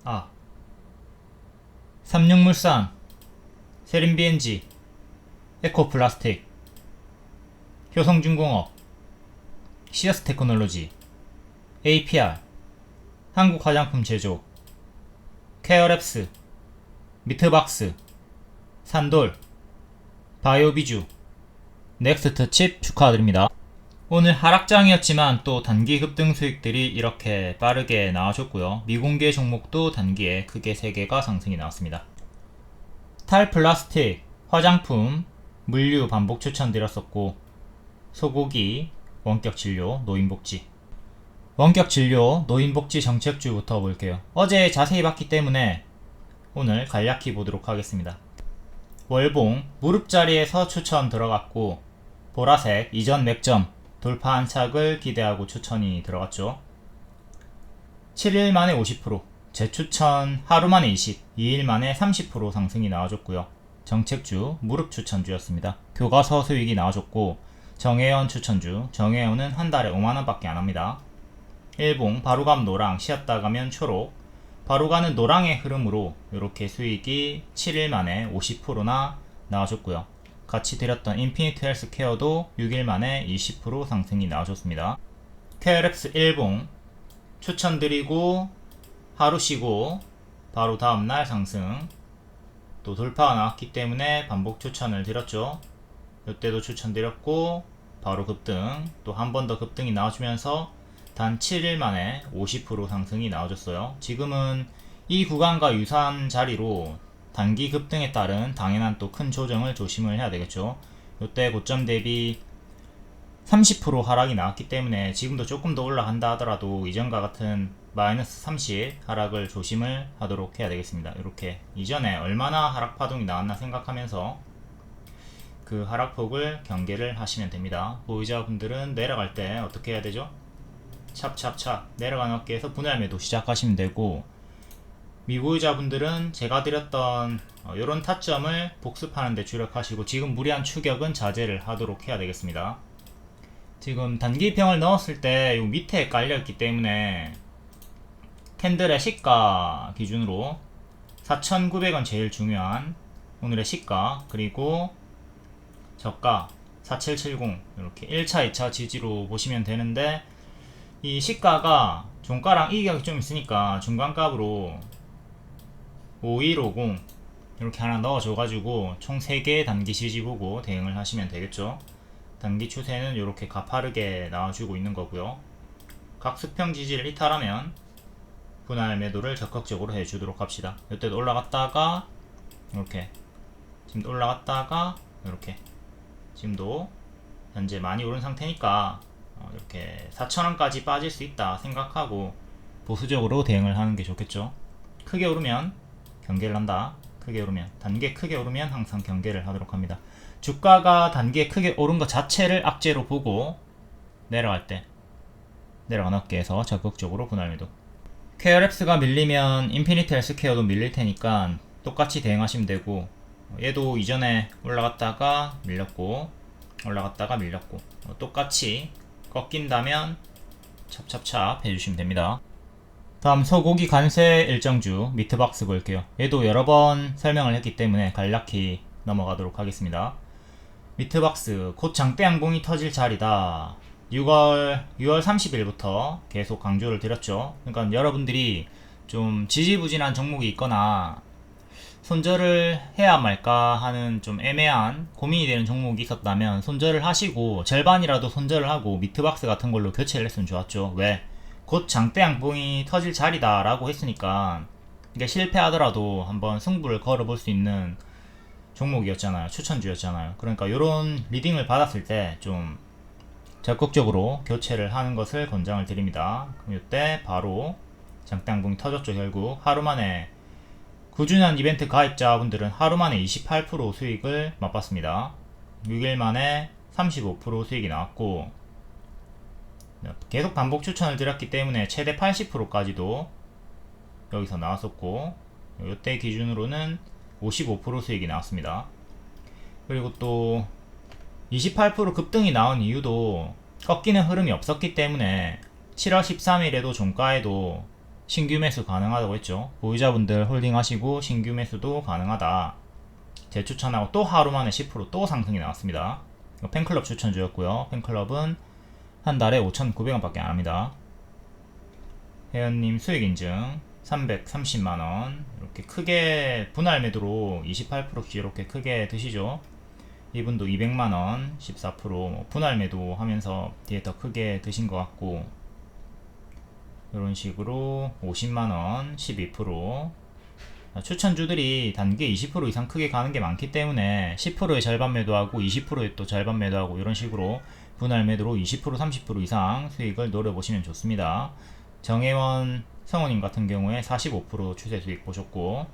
아, 삼육물산, 세린BNG, 에코플라스틱, 효성중공업, 시어스테크놀로지, APR, 한국화장품제조, 케어랩스, 미트박스, 산돌, 바이오비주, 넥스트칩 축하드립니다. 오늘 하락장이었지만 또 단기 급등 수익들이 이렇게 빠르게 나와줬고요. 미공개 종목도 단기에 크게 3개가 상승이 나왔습니다. 탈플라스틱, 화장품, 물류 반복 추천드렸었고, 소고기, 원격진료, 노인복지. 원격진료, 노인복지 정책주부터 볼게요. 어제 자세히 봤기 때문에 오늘 간략히 보도록 하겠습니다. 월봉, 무릎자리에서 추천 들어갔고, 보라색, 이전 맥점, 돌파 한착을 기대하고 추천이 들어갔죠. 7일 만에 50%, 재추천 하루 만에 20, 2일 만에 30% 상승이 나와줬고요. 정책주, 무릎 추천주였습니다. 교과서 수익이 나와줬고, 정혜연 추천주, 정혜연은 한 달에 5만원밖에 안 합니다. 일봉, 바로감 노랑, 쉬었다 가면 초록, 바로 가는 노랑의 흐름으로 이렇게 수익이 7일 만에 50%나 나와줬고요. 같이 드렸던 인피니트 헬스케어도 6일 만에 20% 상승이 나와줬습니다. 케어랩스 일봉 추천드리고 하루 쉬고 바로 다음날 상승, 또 돌파가 나왔기 때문에 반복 추천을 드렸죠. 이때도 추천드렸고 바로 급등, 또 한 번 더 급등이 나와주면서 단 7일 만에 50% 상승이 나와줬어요. 지금은 이 구간과 유사한 자리로 단기 급등에 따른 당연한 또 큰 조정을 조심을 해야 되겠죠. 이때 고점 대비 30% 하락이 나왔기 때문에 지금도 조금 더 올라간다 하더라도 이전과 같은 마이너스 30 하락을 조심을 하도록 해야 되겠습니다. 이렇게 이전에 얼마나 하락 파동이 나왔나 생각하면서 그 하락폭을 경계를 하시면 됩니다. 보유자분들은 내려갈 때 어떻게 해야 되죠? 찹찹찹 내려가는 어깨에서 분할 매도 시작하시면 되고, 미보유자분들은 제가 드렸던 이런 타점을 복습하는 데 주력하시고, 지금 무리한 추격은 자제를 하도록 해야 되겠습니다. 지금 단기평을 넣었을 때 요 밑에 깔려있기 때문에 캔들의 시가 기준으로 4,900원 제일 중요한 오늘의 시가, 그리고 저가 4770 이렇게 1차 2차 지지로 보시면 되는데, 이 시가가 종가랑 이격이 좀 있으니까 중간값으로 5150 이렇게 하나 넣어줘가지고 총 3개의 단기 지지 보고 대응을 하시면 되겠죠. 단기 추세는 이렇게 가파르게 나와주고 있는 거고요. 각 수평 지지를 이탈하면 분할 매도를 적극적으로 해주도록 합시다. 이때도 올라갔다가 이렇게, 지금도 올라갔다가 이렇게, 지금도 현재 많이 오른 상태니까 이렇게 4,000원까지 빠질 수 있다 생각하고 보수적으로 대응을 하는 게 좋겠죠. 크게 오르면 경계를 한다. 크게 오르면, 단기에 크게 오르면 항상 경계를 하도록 합니다. 주가가 단기에 크게 오른 것 자체를 악재로 보고 내려갈 때 내려가는 어깨에서 적극적으로 분할 매도. 케어랩스가 밀리면 인피니트 헬스케어도 밀릴 테니까 똑같이 대응하시면 되고, 얘도 이전에 올라갔다가 밀렸고 올라갔다가 밀렸고 똑같이 꺾인다면 찹찹찹 해주시면 됩니다. 다음 소고기 관세 일정주 미트박스 볼게요. 얘도 여러 번 설명을 했기 때문에 간략히 넘어가도록 하겠습니다. 미트박스 곧 장대 양봉이 터질 자리다. 6월 30일부터 계속 강조를 드렸죠. 그러니까 여러분들이 좀 지지부진한 종목이 있거나 손절을 해야 말까 하는 좀 애매한 고민이 되는 종목이 있었다면 손절을 하시고, 절반이라도 손절을 하고 미트박스 같은 걸로 교체를 했으면 좋았죠. 왜? 곧 장대 양봉이 터질 자리다 라고 했으니까 이게 실패하더라도 한번 승부를 걸어볼 수 있는 종목이었잖아요. 추천주였잖아요. 그러니까 이런 리딩을 받았을 때 좀 적극적으로 교체를 하는 것을 권장을 드립니다. 그럼 이때 바로 장대 양봉이 터졌죠. 결국 하루 만에 9주년 이벤트 가입자분들은 하루 만에 28% 수익을 맛봤습니다. 6일 만에 35% 수익이 나왔고, 계속 반복 추천을 드렸기 때문에 최대 80%까지도 여기서 나왔었고, 이때 기준으로는 55% 수익이 나왔습니다. 그리고 또 28% 급등이 나온 이유도 꺾이는 흐름이 없었기 때문에 7월 13일에도 종가에도 신규 매수 가능하다고 했죠. 보유자분들 홀딩하시고 신규 매수도 가능하다. 재추천하고 또 하루 만에 10% 상승이 나왔습니다. 팬클럽 추천주였고요. 팬클럽은 한 달에 5,900원 밖에 안 합니다. 회원님 수익 인증 330만원. 이렇게 크게 분할 매도로 28%씩 이렇게 크게 드시죠. 이분도 200만원 14%, 분할 매도 하면서 뒤에 더 크게 드신 것 같고, 이런 식으로 50만원 12%. 추천주들이 단기에 20% 이상 크게 가는 게 많기 때문에 10%의 절반 매도하고 20%의 또 절반 매도하고 이런 식으로 분할 매도로 20% 30% 이상 수익을 노려보시면 좋습니다. 정혜원 성우님 같은 경우에 45% 추세 수익 보셨고,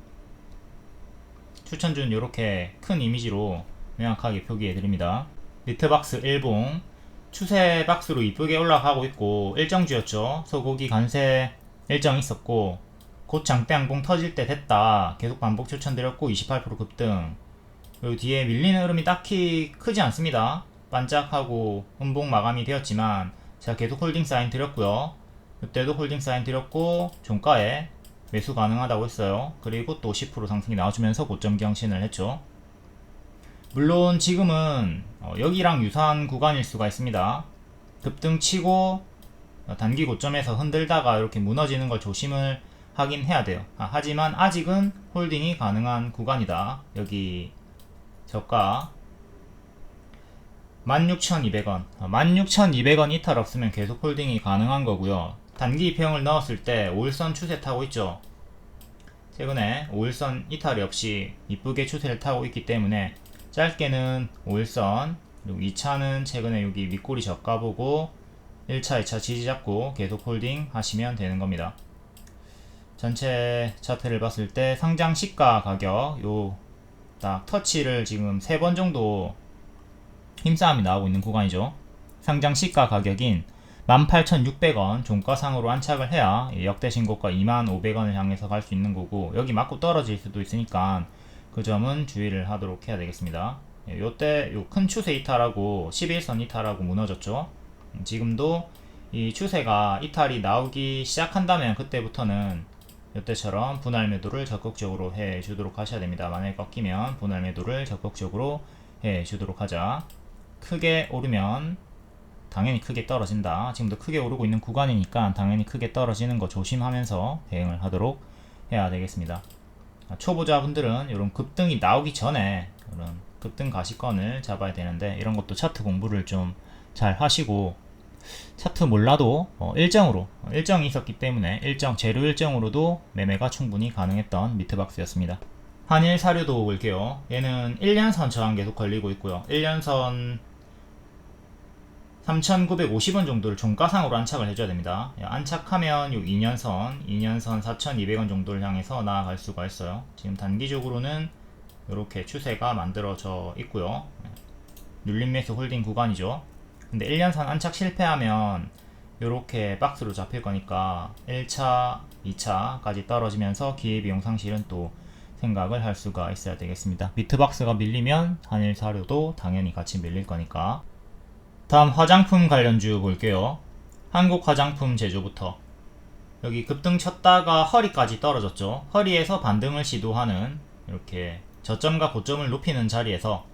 추천주는 이렇게 큰 이미지로 명확하게 표기해 드립니다. 비트박스 일봉 추세 박스로 이쁘게 올라가고 있고, 일정주였죠. 소고기 관세 일정 있었고, 곧 장대양봉 터질 때 됐다 계속 반복 추천드렸고 28% 급등. 그리고 뒤에 밀리는 흐름이 딱히 크지 않습니다. 반짝하고 음봉 마감이 되었지만 제가 계속 홀딩 사인 드렸고요. 이때도 홀딩 사인 드렸고 종가에 매수 가능하다고 했어요. 그리고 또 10% 상승이 나와주면서 고점 경신을 했죠. 물론 지금은 여기랑 유사한 구간일 수가 있습니다. 급등 치고 단기 고점에서 흔들다가 이렇게 무너지는 걸 조심을 하긴 해야 돼요. 하지만 아직은 홀딩이 가능한 구간이다. 여기 저가 16,200원 16,200원 이탈 없으면 계속 홀딩이 가능한 거고요. 단기 입형을 넣었을 때 5일선 추세 타고 있죠. 최근에 5일선 이탈이 없이 이쁘게 추세를 타고 있기 때문에 짧게는 5일선, 그리고 2차는 최근에 여기 윗꼬리 저가 보고 1차 2차 지지 잡고 계속 홀딩 하시면 되는 겁니다. 전체 차트를 봤을 때 상장 시가 가격 요 딱 터치를 지금 3번 정도 힘싸움이 나오고 있는 구간이죠. 상장 시가 가격인 18,600원 종가상으로 안착을 해야 역대 신고가 25,500원을 향해서 갈 수 있는 거고, 여기 맞고 떨어질 수도 있으니까 그 점은 주의를 하도록 해야 되겠습니다. 요때 요 큰 추세 이탈하고 11선 이탈하고 무너졌죠. 지금도 이 추세가 이탈이 나오기 시작한다면 그때부터는 이때처럼 분할 매도를 적극적으로 해 주도록 하셔야 됩니다. 만약에 꺾이면 분할 매도를 적극적으로 해 주도록 하자. 크게 오르면 당연히 크게 떨어진다. 지금도 크게 오르고 있는 구간이니까 당연히 크게 떨어지는 거 조심하면서 대응을 하도록 해야 되겠습니다. 초보자분들은 이런 급등이 나오기 전에 이런 급등 가시권을 잡아야 되는데, 이런 것도 차트 공부를 좀 잘 하시고, 차트 몰라도 일정이 있었기 때문에 재료 일정으로도 매매가 충분히 가능했던 미트박스였습니다. 한일 사료도 볼게요. 얘는 1년선 저항 계속 걸리고 있고요. 1년선 3,950원 정도를 종가상으로 안착을 해줘야 됩니다. 안착하면 요 2년선 4,200원 정도를 향해서 나아갈 수가 있어요. 지금 단기적으로는 이렇게 추세가 만들어져 있고요. 눌림 매수 홀딩 구간이죠. 근데 1년선 안착 실패하면 이렇게 박스로 잡힐 거니까 1차, 2차까지 떨어지면서 기회비용 상실은 또 생각을 할 수가 있어야 되겠습니다. 비트박스가 밀리면 한일사료도 당연히 같이 밀릴 거니까. 다음 화장품 관련주 볼게요. 한국 화장품 제조부터 여기 급등 쳤다가 허리까지 떨어졌죠. 허리에서 반등을 시도하는 이렇게 저점과 고점을 높이는 자리에서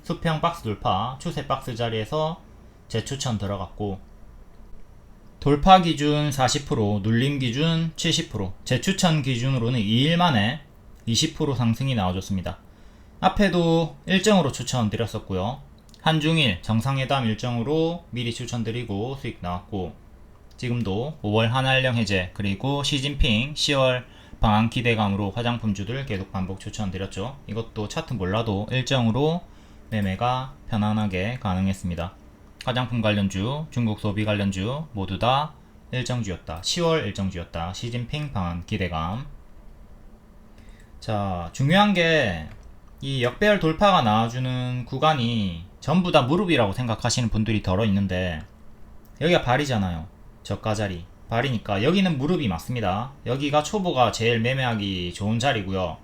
수평 박스 돌파, 추세 박스 자리에서 재추천 들어갔고, 돌파 기준 40%, 눌림 기준 70%, 재추천 기준으로는 2일 만에 20% 상승이 나와줬습니다. 앞에도 일정으로 추천드렸었고요. 한중일 정상회담 일정으로 미리 추천드리고 수익 나왔고, 지금도 5월 한한령 해제 그리고 시진핑 10월 방한 기대감으로 화장품주들 계속 반복 추천드렸죠. 이것도 차트 몰라도 일정으로 매매가 편안하게 가능했습니다. 화장품 관련주, 중국 소비 관련주 모두 다 일정주였다. 10월 일정주였다. 시진핑 방한 기대감. 자, 중요한 게 이 역배열 돌파가 나와주는 구간이 전부 다 무릎이라고 생각하시는 분들이 덜어 있는데, 여기가 발이잖아요. 저가 자리 발이니까 여기는 무릎이 맞습니다. 여기가 초보가 제일 매매하기 좋은 자리고요.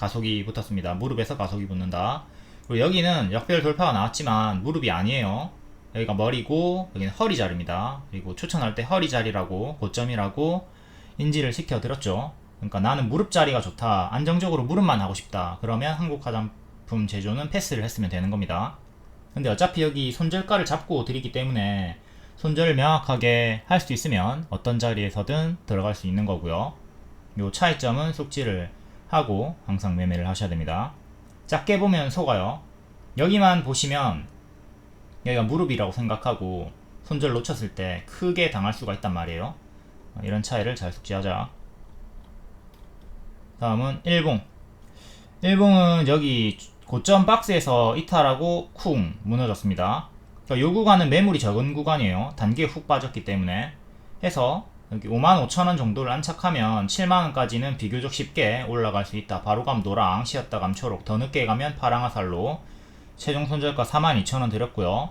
가속이 붙었습니다. 무릎에서 가속이 붙는다. 그리고 여기는 역배열 돌파가 나왔지만 무릎이 아니에요. 여기가 머리고 여기는 허리 자리입니다. 그리고 추천할 때 허리 자리라고, 고점이라고 인지를 시켜드렸죠. 그러니까 나는 무릎 자리가 좋다, 안정적으로 무릎만 하고 싶다, 그러면 한국 화장품 제조는 패스를 했으면 되는 겁니다. 근데 어차피 여기 손절가를 잡고 드리기 때문에 손절을 명확하게 할 수 있으면 어떤 자리에서든 들어갈 수 있는 거고요. 요 차이점은 숙지를 하고 항상 매매를 하셔야 됩니다. 작게 보면 속아요. 여기만 보시면 여기가 무릎이라고 생각하고 손절 놓쳤을 때 크게 당할 수가 있단 말이에요. 이런 차이를 잘 숙지하자. 다음은 일봉. 일봉은 여기 고점 박스에서 이탈하고 쿵 무너졌습니다. 그러니까 요 구간은 매물이 적은 구간이에요. 단기에 훅 빠졌기 때문에 해서 여기 55,000원 정도를 안착하면 7만원까지는 비교적 쉽게 올라갈 수 있다. 바로 감 노랑, 쉬었다 감 초록, 더 늦게 가면 파랑화살로. 최종 손절가 42,000원 드렸고요.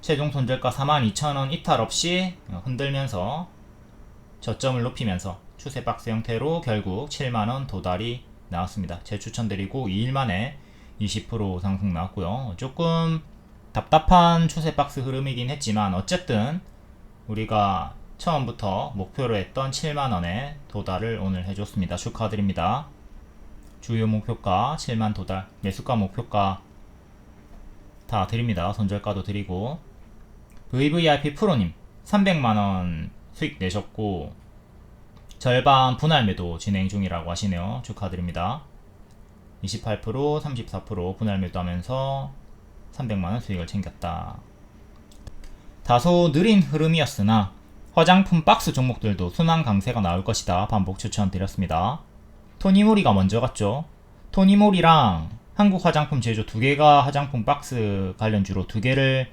최종 손절가 42,000원 이탈 없이 흔들면서 저점을 높이면서 추세 박스 형태로 결국 7만원 도달이 나왔습니다. 재추천드리고 2일 만에 20% 상승 나왔고요. 조금 답답한 추세 박스 흐름이긴 했지만 어쨌든 우리가 처음부터 목표로 했던 7만원에 도달을 오늘 해줬습니다. 축하드립니다. 주요 목표가 7만 도달, 매수가 목표가 다 드립니다. 손절가도 드리고. VVIP 프로님 300만원 수익 내셨고 절반 분할 매도 진행 중이라고 하시네요. 축하드립니다. 28%, 34% 분할 매도하면서 300만원 수익을 챙겼다. 다소 느린 흐름이었으나 화장품 박스 종목들도 순환 강세가 나올 것이다. 반복 추천드렸습니다. 토니모리가 먼저 갔죠. 토니모리랑 한국 화장품 제조 두 개가 화장품 박스 관련주로 두 개를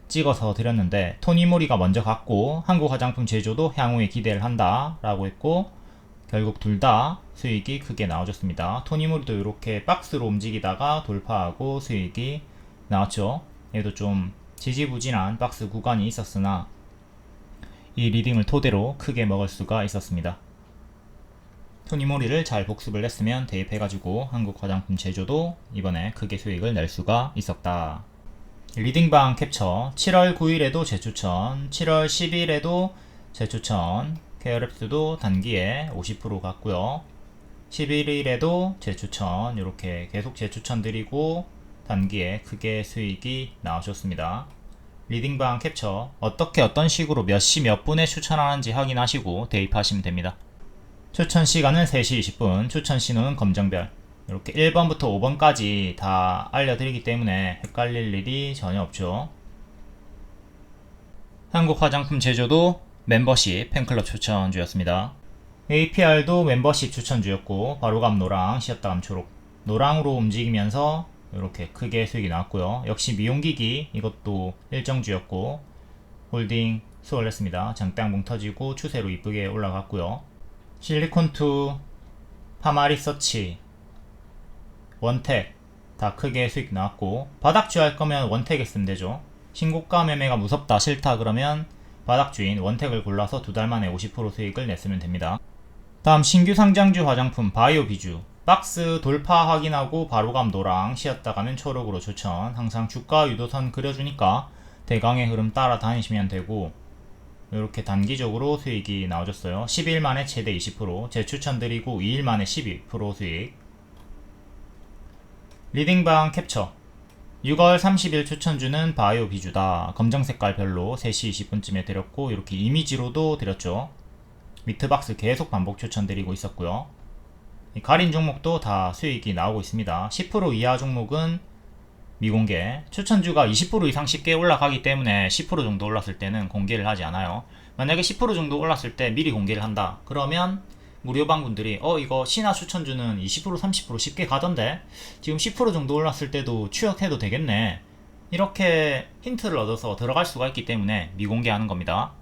찍어서 드렸는데 토니모리가 먼저 갔고 한국 화장품 제조도 향후에 기대를 한다 라고 했고 결국 둘 다 수익이 크게 나와줬습니다. 토니모리도 이렇게 박스로 움직이다가 돌파하고 수익이 나왔죠. 얘도 좀 지지부진한 박스 구간이 있었으나 이 리딩을 토대로 크게 먹을 수가 있었습니다. 토니모리를 잘 복습을 했으면 대입해가지고 한국 화장품 제조도 이번에 크게 수익을 낼 수가 있었다. 리딩방 캡처 7월 9일에도 재추천, 7월 10일에도 재추천, 케어랩스도 단기에 50% 갔고요. 11일에도 재추천, 이렇게 계속 재추천 드리고 단기에 크게 수익이 나오셨습니다. 리딩방 캡처 어떻게 어떤 식으로 몇 시 몇 분에 추천하는지 확인하시고 대입하시면 됩니다. 추천 시간은 3시 20분, 추천 신호는 검정별. 이렇게 1번부터 5번까지 다 알려드리기 때문에 헷갈릴 일이 전혀 없죠. 한국 화장품 제조도 멤버십 팬클럽 추천주였습니다. APR도 멤버십 추천주였고 바로감 노랑, 쉬었다감 초록. 노랑으로 움직이면서 이렇게 크게 수익이 나왔고요. 역시 미용기기 이것도 일정주였고 홀딩 수월했습니다. 장땅봉 터지고 추세로 이쁘게 올라갔고요. 실리콘2, 파마리서치, 원택 다 크게 수익 나왔고 바닥주 할 거면 원택 했으면 되죠. 신고가 매매가 무섭다 싫다 그러면 바닥주인 원택을 골라서 두 달 만에 50% 수익을 냈으면 됩니다. 다음 신규 상장주 화장품 바이오 비주 박스 돌파 확인하고 바로감 노랑, 쉬었다 가면 초록으로 추천. 항상 주가 유도선 그려주니까 대강의 흐름 따라 다니시면 되고 이렇게 단기적으로 수익이 나와줬어요. 10일 만에 최대 20%, 재추천드리고 2일 만에 12% 수익. 리딩방 캡처 6월 30일 추천주는 바이오 비주다. 검정 색깔 별로 3시 20분쯤에 드렸고 이렇게 이미지로도 드렸죠. 미트박스 계속 반복 추천드리고 있었고요. 가린 종목도 다 수익이 나오고 있습니다. 10% 이하 종목은 미공개. 추천주가 20% 이상 쉽게 올라가기 때문에 10% 정도 올랐을 때는 공개를 하지 않아요. 만약에 10% 정도 올랐을 때 미리 공개를 한다. 그러면 무료방분들이 이거 신화 추천주는 20% 30% 쉽게 가던데 지금 10% 정도 올랐을 때도 추격해도 되겠네. 이렇게 힌트를 얻어서 들어갈 수가 있기 때문에 미공개하는 겁니다.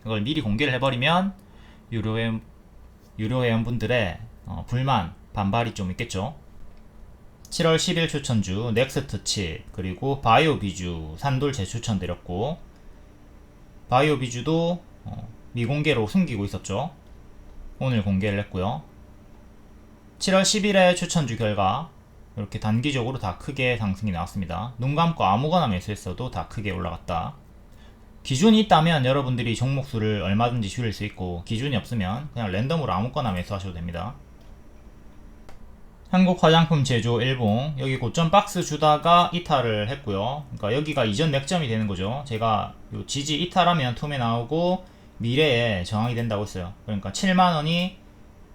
이걸 미리 공개를 해버리면 유료 회원분들의 불만, 반발이 좀 있겠죠. 7월 10일 추천주 넥스트 칩 그리고 바이오 비주 산돌 재추천드렸고 바이오 비주도 미공개로 숨기고 있었죠. 오늘 공개를 했고요. 7월 10일에 추천주 결과 이렇게 단기적으로 다 크게 상승이 나왔습니다. 눈 감고 아무거나 매수했어도 다 크게 올라갔다. 기준이 있다면 여러분들이 종목수를 얼마든지 줄일 수 있고, 기준이 없으면 그냥 랜덤으로 아무거나 매수하셔도 됩니다. 한국 화장품 제조 일봉, 여기 고점 박스 주다가 이탈을 했고요. 그러니까 여기가 이전 맥점이 되는 거죠. 제가 요 지지 이탈하면 툼에 나오고 미래에 저항이 된다고 했어요. 그러니까 7만원이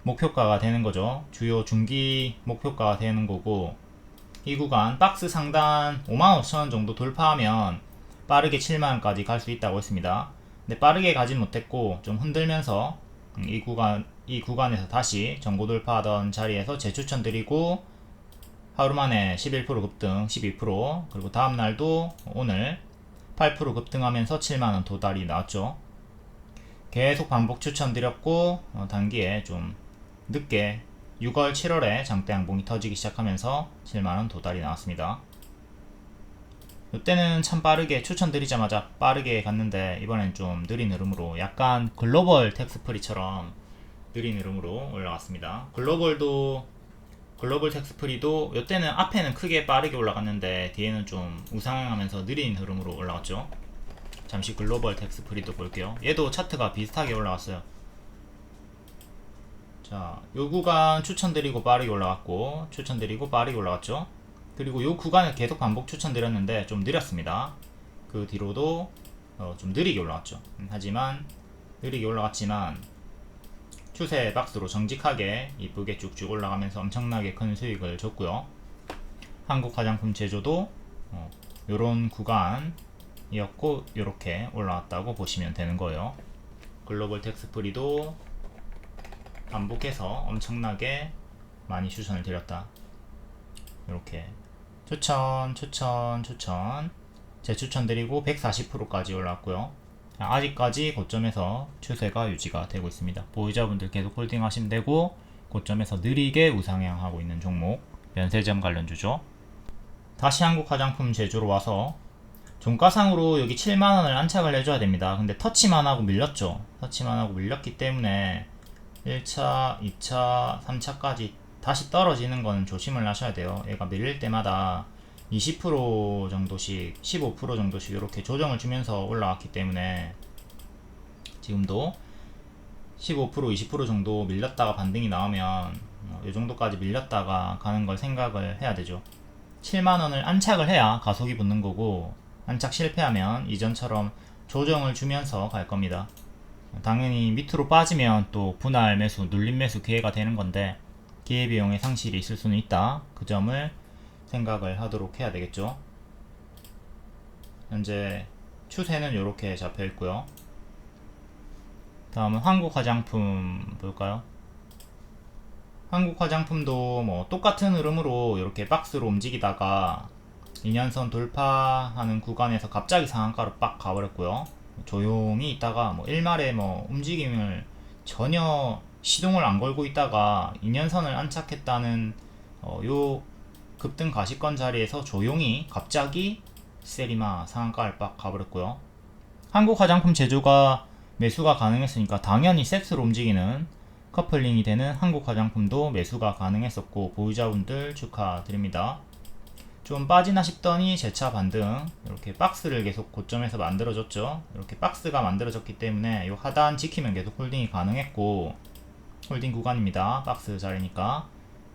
목표가가 되는 거죠. 주요 중기 목표가가 되는 거고, 이 구간 박스 상단 55,000원 정도 돌파하면 빠르게 7만원까지 갈 수 있다고 했습니다. 근데 빠르게 가진 못했고 좀 흔들면서 이 구간에서 다시 전고 돌파하던 자리에서 재추천 드리고, 하루 만에 11% 급등 12%, 그리고 다음날도 오늘 8% 급등하면서 7만원 도달이 나왔죠. 계속 반복 추천드렸고, 단기에 좀 늦게 6월 7월에 장대 양봉이 터지기 시작하면서 7만원 도달이 나왔습니다. 이때는 참 빠르게 추천드리자마자 빠르게 갔는데, 이번엔 좀 느린 흐름으로, 약간 글로벌 텍스프리처럼 느린 흐름으로 올라갔습니다. 글로벌 텍스프리도 이때는 앞에는 크게 빠르게 올라갔는데 뒤에는 좀 우상향하면서 느린 흐름으로 올라갔죠. 잠시 글로벌 텍스프리도 볼게요. 얘도 차트가 비슷하게 올라갔어요. 자, 요 구간 추천드리고 빠르게 올라갔고, 추천드리고 빠르게 올라갔죠. 그리고 요 구간을 계속 반복 추천드렸는데 좀 느렸습니다. 그 뒤로도 좀 느리게 올라갔죠. 하지만 느리게 올라갔지만 추세 박스로 정직하게 이쁘게 쭉쭉 올라가면서 엄청나게 큰 수익을 줬고요. 한국 화장품 제조도 요런 구간이었고 요렇게 올라왔다고 보시면 되는 거예요. 글로벌 텍스프리도 반복해서 엄청나게 많이 추천을 드렸다. 이렇게 추천 재추천 드리고 140%까지 올라왔고요. 아직까지 고점에서 추세가 유지가 되고 있습니다. 보유자분들 계속 홀딩 하시면 되고, 고점에서 느리게 우상향하고 있는 종목 면세점 관련주죠. 다시 한국 화장품 제조로 와서 종가상으로 여기 7만원을 안착을 해줘야 됩니다. 근데 터치만 하고 밀렸죠. 터치만 하고 밀렸기 때문에 1차, 2차, 3차까지 다시 떨어지는 거는 조심을 하셔야 돼요. 얘가 밀릴 때마다 20% 정도씩, 15% 정도씩 이렇게 조정을 주면서 올라왔기 때문에 지금도 15%, 20% 정도 밀렸다가 반등이 나오면 이 정도까지 밀렸다가 가는 걸 생각을 해야 되죠. 7만원을 안착을 해야 가속이 붙는 거고, 안착 실패하면 이전처럼 조정을 주면서 갈 겁니다. 당연히 밑으로 빠지면 또 분할 매수, 눌림 매수 기회가 되는 건데, 기회비용의 상실이 있을 수는 있다. 그 점을 생각을 하도록 해야 되겠죠. 현재 추세는 이렇게 잡혀 있고요. 다음은 한국 화장품 볼까요? 한국 화장품도 뭐 똑같은 흐름으로 이렇게 박스로 움직이다가 2년선 돌파하는 구간에서 갑자기 상한가로 빡 가버렸고요. 조용히 있다가 뭐 일말에 뭐 움직임을 전혀 시동을 안 걸고 있다가 2년선을 안착했다는 요 급등 가시권 자리에서 조용히 갑자기 세리마 상한가를 빡 가버렸고요. 한국 화장품 제조가 매수가 가능했으니까 당연히 섹스로 움직이는 커플링이 되는 한국 화장품도 매수가 가능했었고, 보유자분들 축하드립니다. 좀 빠지나 싶더니 재차 반등, 이렇게 박스를 계속 고점에서 만들어줬죠. 이렇게 박스가 만들어졌기 때문에 이 하단 지키면 계속 홀딩이 가능했고, 홀딩 구간입니다. 박스 자리니까.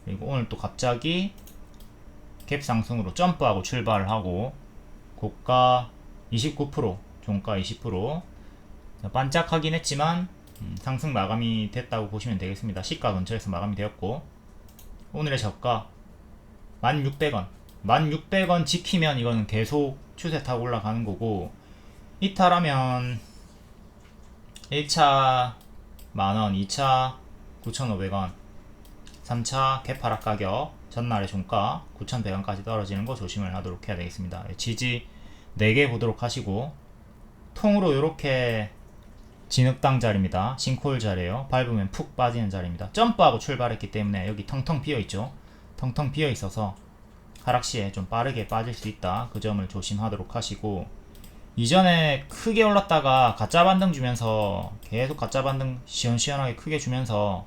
그리고 오늘 또 갑자기 갭 상승으로 점프하고 출발을 하고, 고가 29%, 종가 20%, 반짝하긴 했지만 상승 마감이 됐다고 보시면 되겠습니다. 시가 근처에서 마감이 되었고, 오늘의 저가 1600원 1600원 지키면 이거는 계속 추세 타고 올라가는 거고, 이탈하면 1차 만원, 2차 9,500원, 3차 개파락 가격, 전날의 종가 9,100원까지 떨어지는 거 조심을 하도록 해야 되겠습니다. 지지 4개 보도록 하시고, 통으로 이렇게 진흙당 자리입니다. 싱크홀 자리에요. 밟으면 푹 빠지는 자리입니다. 점프하고 출발했기 때문에 여기 텅텅 비어있죠. 텅텅 비어있어서 하락시에 좀 빠르게 빠질 수 있다. 그 점을 조심하도록 하시고, 이전에 크게 올랐다가 가짜 반등 주면서 계속 가짜 반등 시원시원하게 크게 주면서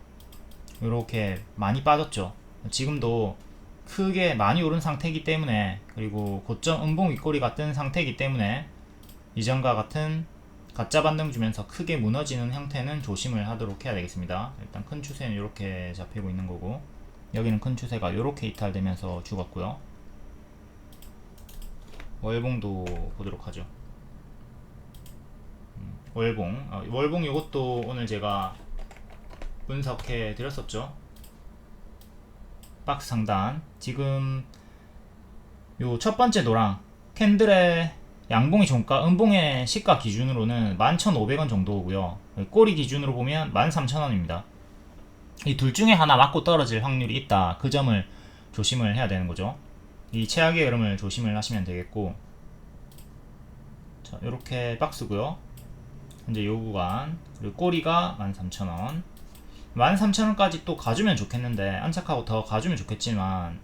이렇게 많이 빠졌죠. 지금도 크게 많이 오른 상태이기 때문에, 그리고 고점 음봉 윗꼬리가 뜬 상태이기 때문에 이전과 같은 가짜 반등 주면서 크게 무너지는 형태는 조심을 하도록 해야 되겠습니다. 일단 큰 추세는 이렇게 잡히고 있는 거고, 여기는 큰 추세가 이렇게 이탈되면서 죽었고요. 월봉도 보도록 하죠. 월봉 이것도 오늘 제가 분석해 드렸었죠. 박스 상단 지금 요 첫 번째 노랑 캔들의 양봉이 종가, 음봉의 시가 기준으로는 11,500원 정도고요. 꼬리 기준으로 보면 13,000원입니다. 이 둘 중에 하나 맞고 떨어질 확률이 있다. 그 점을 조심을 해야 되는 거죠. 이 최악의 흐름을 조심을 하시면 되겠고, 자, 요렇게 박스고요. 현재 요 구간, 그리고 꼬리가 13,000원. 13,000원까지 또 가주면 좋겠는데, 안착하고 더 가주면 좋겠지만,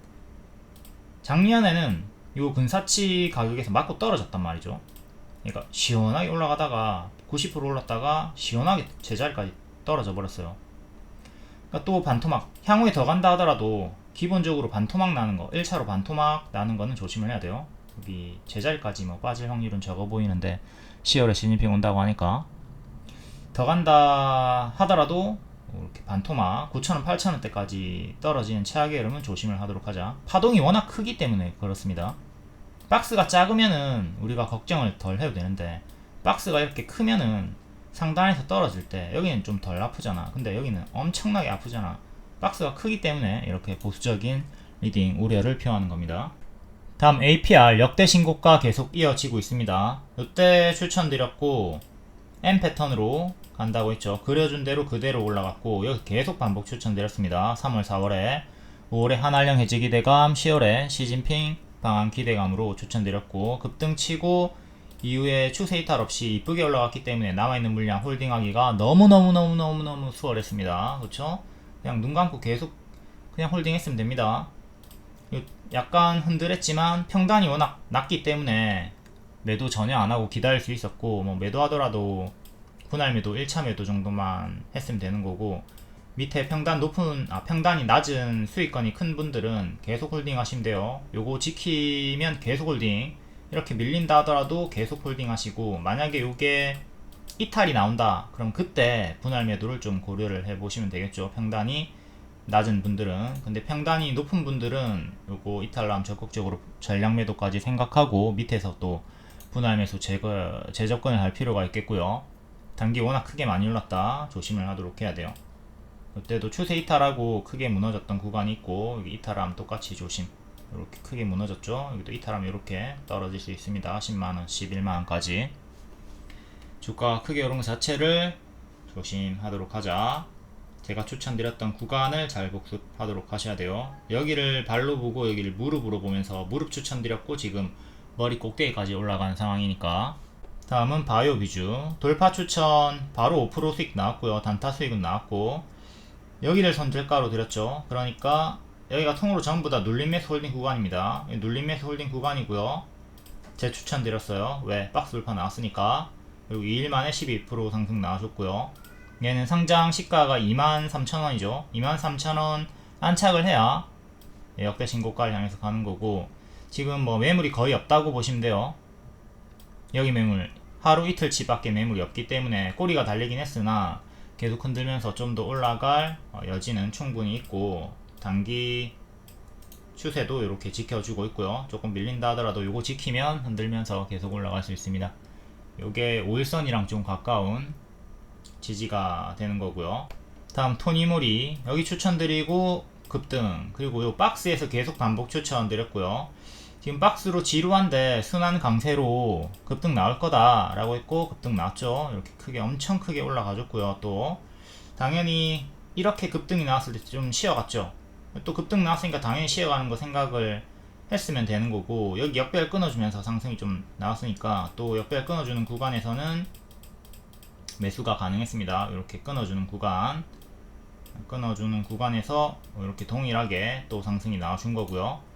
작년에는 요 근사치 가격에서 맞고 떨어졌단 말이죠. 그러니까 시원하게 올라가다가 90% 올랐다가 시원하게 제자리까지 떨어져 버렸어요. 그러니까 또 반토막, 향후에 더 간다 하더라도 기본적으로 반토막 나는 거, 1차로 반토막 나는 거는 조심을 해야 돼요. 여기 제자리까지 뭐 빠질 확률은 적어 보이는데 10월에 시진핑 온다고 하니까 더 간다 하더라도 이렇게 반토막 9,000원, 8,000원대까지 떨어지는 최악의 흐름은 조심을 하도록 하자. 파동이 워낙 크기 때문에 그렇습니다. 박스가 작으면은 우리가 걱정을 덜 해도 되는데, 박스가 이렇게 크면은 상단에서 떨어질 때 여기는 좀 덜 아프잖아. 근데 여기는 엄청나게 아프잖아. 박스가 크기 때문에 이렇게 보수적인 리딩 우려를 표하는 겁니다. 다음 APR 역대 신고가 계속 이어지고 있습니다. 이때 추천드렸고 M 패턴으로 간다고 했죠. 그려준 대로 그대로 올라갔고, 여기 계속 반복 추천드렸습니다. 3월 4월에 5월에 한알령 해제 기대감, 10월에 시진핑 방한 기대감으로 추천드렸고, 급등치고 이후에 추세 이탈 없이 이쁘게 올라갔기 때문에 남아있는 물량 홀딩하기가 너무너무 수월했습니다. 그쵸? 그냥 눈 감고 계속 그냥 홀딩했으면 됩니다. 약간 흔들했지만 평단이 워낙 낮기 때문에 매도 전혀 안하고 기다릴 수 있었고, 뭐 매도하더라도 분할 매도 1차 매도 정도만 했으면 되는 거고, 밑에 평단이 낮은 수익권이 큰 분들은 계속 홀딩 하시면 돼요. 요거 지키면 계속 홀딩, 이렇게 밀린다 하더라도 계속 홀딩 하시고, 만약에 요게 이탈이 나온다 그럼 그때 분할 매도를 좀 고려를 해 보시면 되겠죠. 평단이 낮은 분들은. 근데 평단이 높은 분들은 요거 이탈 나면 적극적으로 전량 매도까지 생각하고 밑에서 또 분할 매수 재접근을 할 필요가 있겠고요. 단기 워낙 크게 많이 올랐다 조심을 하도록 해야 돼요. 그때도 추세 이탈하고 크게 무너졌던 구간이 있고, 여기 이탈하면 똑같이 조심. 이렇게 크게 무너졌죠. 여기도 이탈하면 이렇게 떨어질 수 있습니다. 10만원, 11만원까지 주가가 크게 오른 것 자체를 조심하도록 하자. 제가 추천드렸던 구간을 잘 복습하도록 하셔야 돼요. 여기를 발로 보고 여기를 무릎으로 보면서 무릎 추천드렸고, 지금 머리 꼭대기까지 올라간 상황이니까. 다음은 바이오 비주 돌파 추천 바로 5% 수익 나왔고요. 단타 수익은 나왔고, 여기를 손절가로 드렸죠. 그러니까 여기가 통으로 전부 다 눌림 매수 홀딩 구간입니다. 눌림 매수 홀딩 구간이고요. 제 추천 드렸어요. 왜? 박스 돌파 나왔으니까. 그리고 2일 만에 12% 상승 나와줬고요. 얘는 상장 시가가 23,000원이죠 23,000원 안착을 해야 역대 신고가를 향해서 가는 거고, 지금 뭐 매물이 거의 없다고 보시면 돼요. 여기 매물 하루 이틀치 밖에 매물이 없기 때문에 꼬리가 달리긴 했으나 계속 흔들면서 좀 더 올라갈 여지는 충분히 있고, 단기 추세도 이렇게 지켜주고 있고요. 조금 밀린다 하더라도 요거 지키면 흔들면서 계속 올라갈 수 있습니다. 요게 5일선이랑 좀 가까운 지지가 되는 거고요. 다음 토니모리 여기 추천드리고 급등, 그리고 요 박스에서 계속 반복 추천드렸고요. 지금 박스로 지루한데 순환 강세로 급등 나올 거다 라고 했고 급등 나왔죠. 이렇게 크게 엄청 크게 올라가줬고요. 또 당연히 이렇게 급등이 나왔을 때 좀 쉬어갔죠. 또 급등 나왔으니까 당연히 쉬어가는 거 생각을 했으면 되는 거고, 여기 역배열 끊어주면서 상승이 좀 나왔으니까 또 역배열 끊어주는 구간에서는 매수가 가능했습니다. 이렇게 끊어주는 구간에서 이렇게 동일하게 또 상승이 나와준 거고요.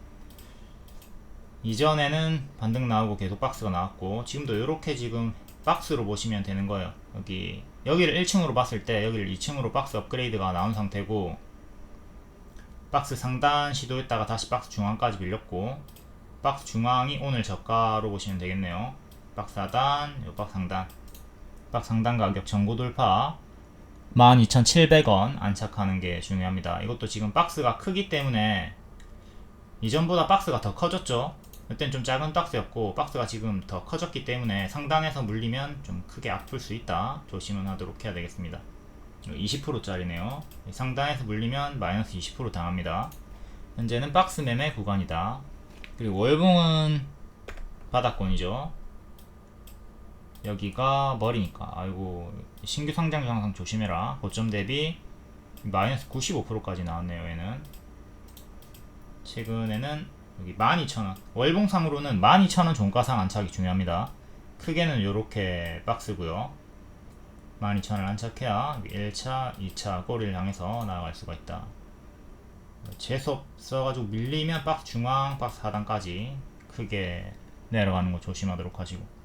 이전에는 반등 나오고 계속 박스가 나왔고, 지금도 이렇게 지금 박스로 보시면 되는 거예요. 여기를 1층으로 봤을 때 여기를 2층으로 박스 업그레이드가 나온 상태고, 박스 상단 시도했다가 다시 박스 중앙까지 밀렸고, 박스 중앙이 오늘 저가로 보시면 되겠네요. 박스 하단, 요 박스 상단 박스 상단 가격 전고 돌파 12,700원 안착하는 게 중요합니다. 이것도 지금 박스가 크기 때문에 이전보다 박스가 더 커졌죠. 이땐 좀 작은 박스였고 박스가 지금 더 커졌기 때문에 상단에서 물리면 좀 크게 아플 수 있다. 조심은 하도록 해야 되겠습니다. 20%짜리네요. 상단에서 물리면 마이너스 20% 당합니다. 현재는 박스 매매 구간이다. 그리고 월봉은 바닥권이죠. 여기가 머리니까 아이고 신규 상장 항상 조심해라. 고점 대비 마이너스 95%까지 나왔네요. 얘는 최근에는 여기 12,000원 월봉상으로는 12,000원 종가상 안착이 중요합니다. 크게는 이렇게 박스고요. 12,000원 안착해야 1차 2차 꼬리를 향해서 나아갈 수가 있다. 재수없 써가지고 밀리면 박스 중앙 박스 하단까지 크게 내려가는 거 조심하도록 하시고,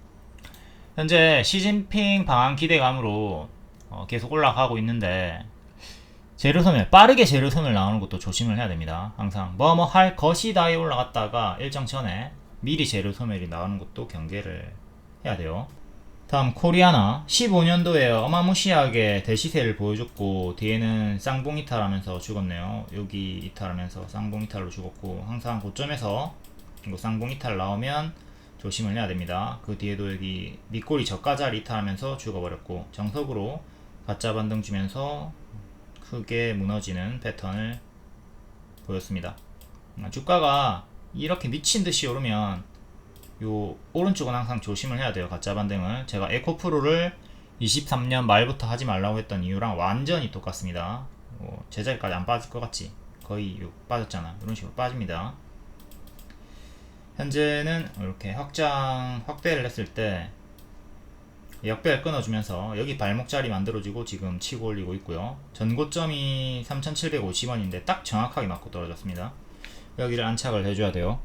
현재 시진핑 방한 기대감으로 계속 올라가고 있는데 재료소멸 빠르게 재료소멸 나오는 것도 조심을 해야 됩니다. 항상 뭐 할 것이다에 올라갔다가 일정 전에 미리 재료소멸이 나오는 것도 경계를 해야 돼요. 다음 코리아나 15년도에 어마무시하게 대시세를 보여줬고 뒤에는 쌍봉 이탈하면서 죽었네요. 여기 이탈하면서 쌍봉 이탈로 죽었고, 항상 고점에서 이거 쌍봉 이탈 나오면 조심을 해야 됩니다. 그 뒤에도 여기 밑꼬리 저가자리 이탈하면서 죽어버렸고 정석으로 가짜 반등 주면서 크게 무너지는 패턴을 보였습니다. 주가가 이렇게 미친듯이 오르면 요 오른쪽은 항상 조심을 해야 돼요. 가짜 반등을. 제가 에코프로를 23년 말부터 하지 말라고 했던 이유랑 완전히 똑같습니다. 제자리까지 안 빠질 것 같지? 거의 빠졌잖아. 이런 식으로 빠집니다. 현재는 이렇게 확대를 했을 때 역배를 끊어주면서 여기 발목자리 만들어지고 지금 치고 올리고 있고요. 전고점이 3,750원인데 딱 정확하게 맞고 떨어졌습니다. 여기를 안착을 해줘야 돼요.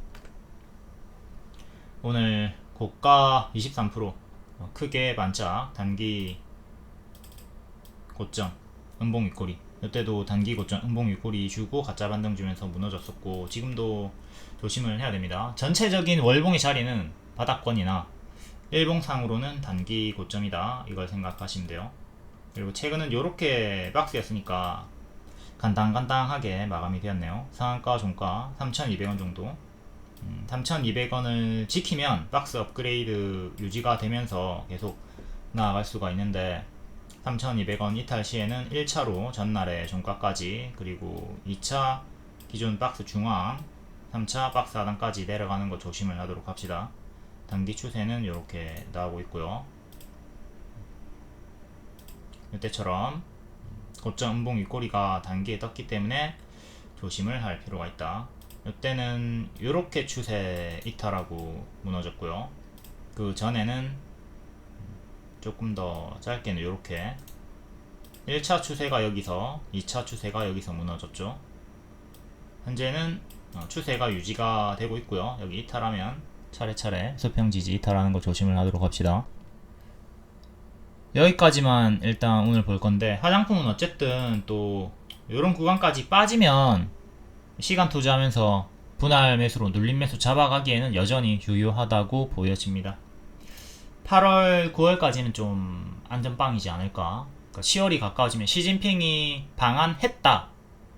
오늘 고가 23% 크게 반짝 단기 고점 음봉 윗꼬리, 이때도 단기 고점 음봉 윗꼬리 주고 가짜 반등 주면서 무너졌었고 지금도 조심을 해야 됩니다. 전체적인 월봉의 자리는 바닥권이나 일봉상으로는 단기 고점이다, 이걸 생각하시면 돼요. 그리고 최근은 이렇게 박스였으니까 간당간당하게 마감이 되었네요. 상한가 종가 3,200원 정도, 3,200원을 지키면 박스 업그레이드 유지가 되면서 계속 나아갈 수가 있는데 3,200원 이탈 시에는 1차로 전날의 종가까지, 그리고 2차 기존 박스 중앙, 3차 박스 하단까지 내려가는 거 조심을 하도록 합시다. 단기 추세는 이렇게 나오고 있고요. 이때처럼 고점 음봉 윗꼬리가 단기에 떴기 때문에 조심을 할 필요가 있다. 이때는 이렇게 추세 이탈하고 무너졌고요. 그 전에는 조금 더 짧게는 이렇게 1차 추세가 여기서 2차 추세가 여기서 무너졌죠. 현재는 추세가 유지가 되고 있고요. 여기 이탈하면 차례차례 수평지지 이탈하는 거 조심을 하도록 합시다. 여기까지만 일단 오늘 볼 건데, 화장품은 어쨌든 또 이런 구간까지 빠지면 시간 투자하면서 분할 매수로 눌림 매수 잡아가기에는 여전히 유효하다고 보여집니다. 8월 9월까지는 좀 안전빵이지 않을까. 그러니까 10월이 가까워지면 시진핑이 방한했다,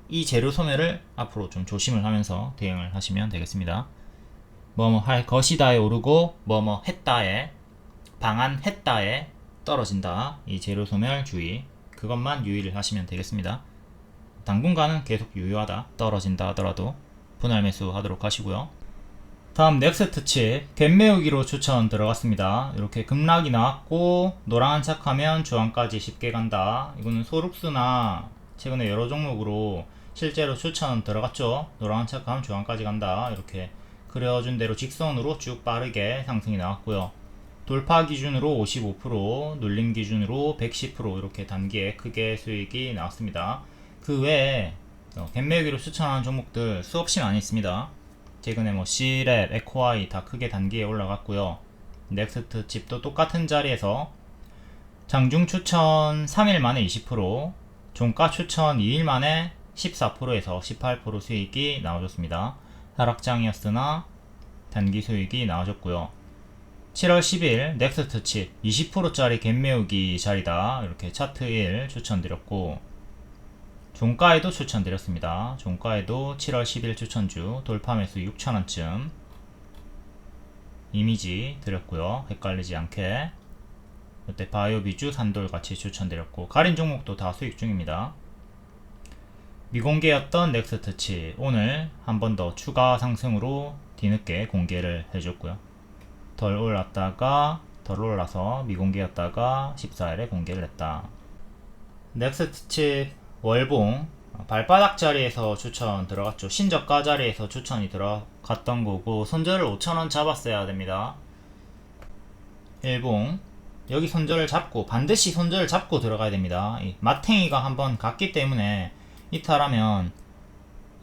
이 재료 소멸을 앞으로 좀 조심을 하면서 대응을 하시면 되겠습니다. 뭐뭐 할 것이다에 오르고 뭐뭐 했다에 방한했다에 떨어진다, 이 재료 소멸 주의, 그것만 유의를 하시면 되겠습니다. 당분간은 계속 유효하다, 떨어진다 하더라도 분할 매수 하도록 하시고요. 다음 넥스트 칩 갭매우기로 추천 들어갔습니다. 이렇게 급락이 나왔고 노랑 안착하면 주황까지 쉽게 간다. 이거는 소룩스나 최근에 여러 종목으로 실제로 추천 들어갔죠. 노랑 안착하면 주황까지 간다, 이렇게 그려준 대로 직선으로 쭉 빠르게 상승이 나왔고요. 돌파 기준으로 55%, 눌림 기준으로 110% 이렇게 단기에 크게 수익이 나왔습니다. 그 외에 갭매우기로 추천하는 종목들 수없이 많이 있습니다. 최근에 C랩, 에코아이 다 크게 단기에 올라갔고요. 넥스트 칩도 똑같은 자리에서 장중 추천 3일 만에 20%, 종가 추천 2일 만에 14%에서 18% 수익이 나와줬습니다. 하락장이었으나 단기 수익이 나와줬고요. 7월 10일 넥스트 칩 20%짜리 갭 메우기 자리다. 이렇게 차트 1 추천드렸고, 종가에도 추천드렸습니다. 종가에도 7월 10일 추천주 돌파 매수 6,000원쯤 이미지 드렸고요. 헷갈리지 않게. 이때 바이오 비주 산돌 같이 추천드렸고, 가린 종목도 다 수익 중입니다. 미공개였던 넥스트 칩 오늘 한 번 더 추가 상승으로 뒤늦게 공개를 해줬고요. 덜 올랐다가 덜 올라서 미공개였다가 14일에 공개를 했다. 넥스트 칩 월봉 발바닥 자리에서 추천 들어갔죠. 신저가 자리에서 추천이 들어갔던 거고, 손절을 5,000원 잡았어야 됩니다. 일봉 여기 손절을 잡고, 반드시 손절을 잡고 들어가야 됩니다. 이 마탱이가 한번 갔기 때문에 이탈하면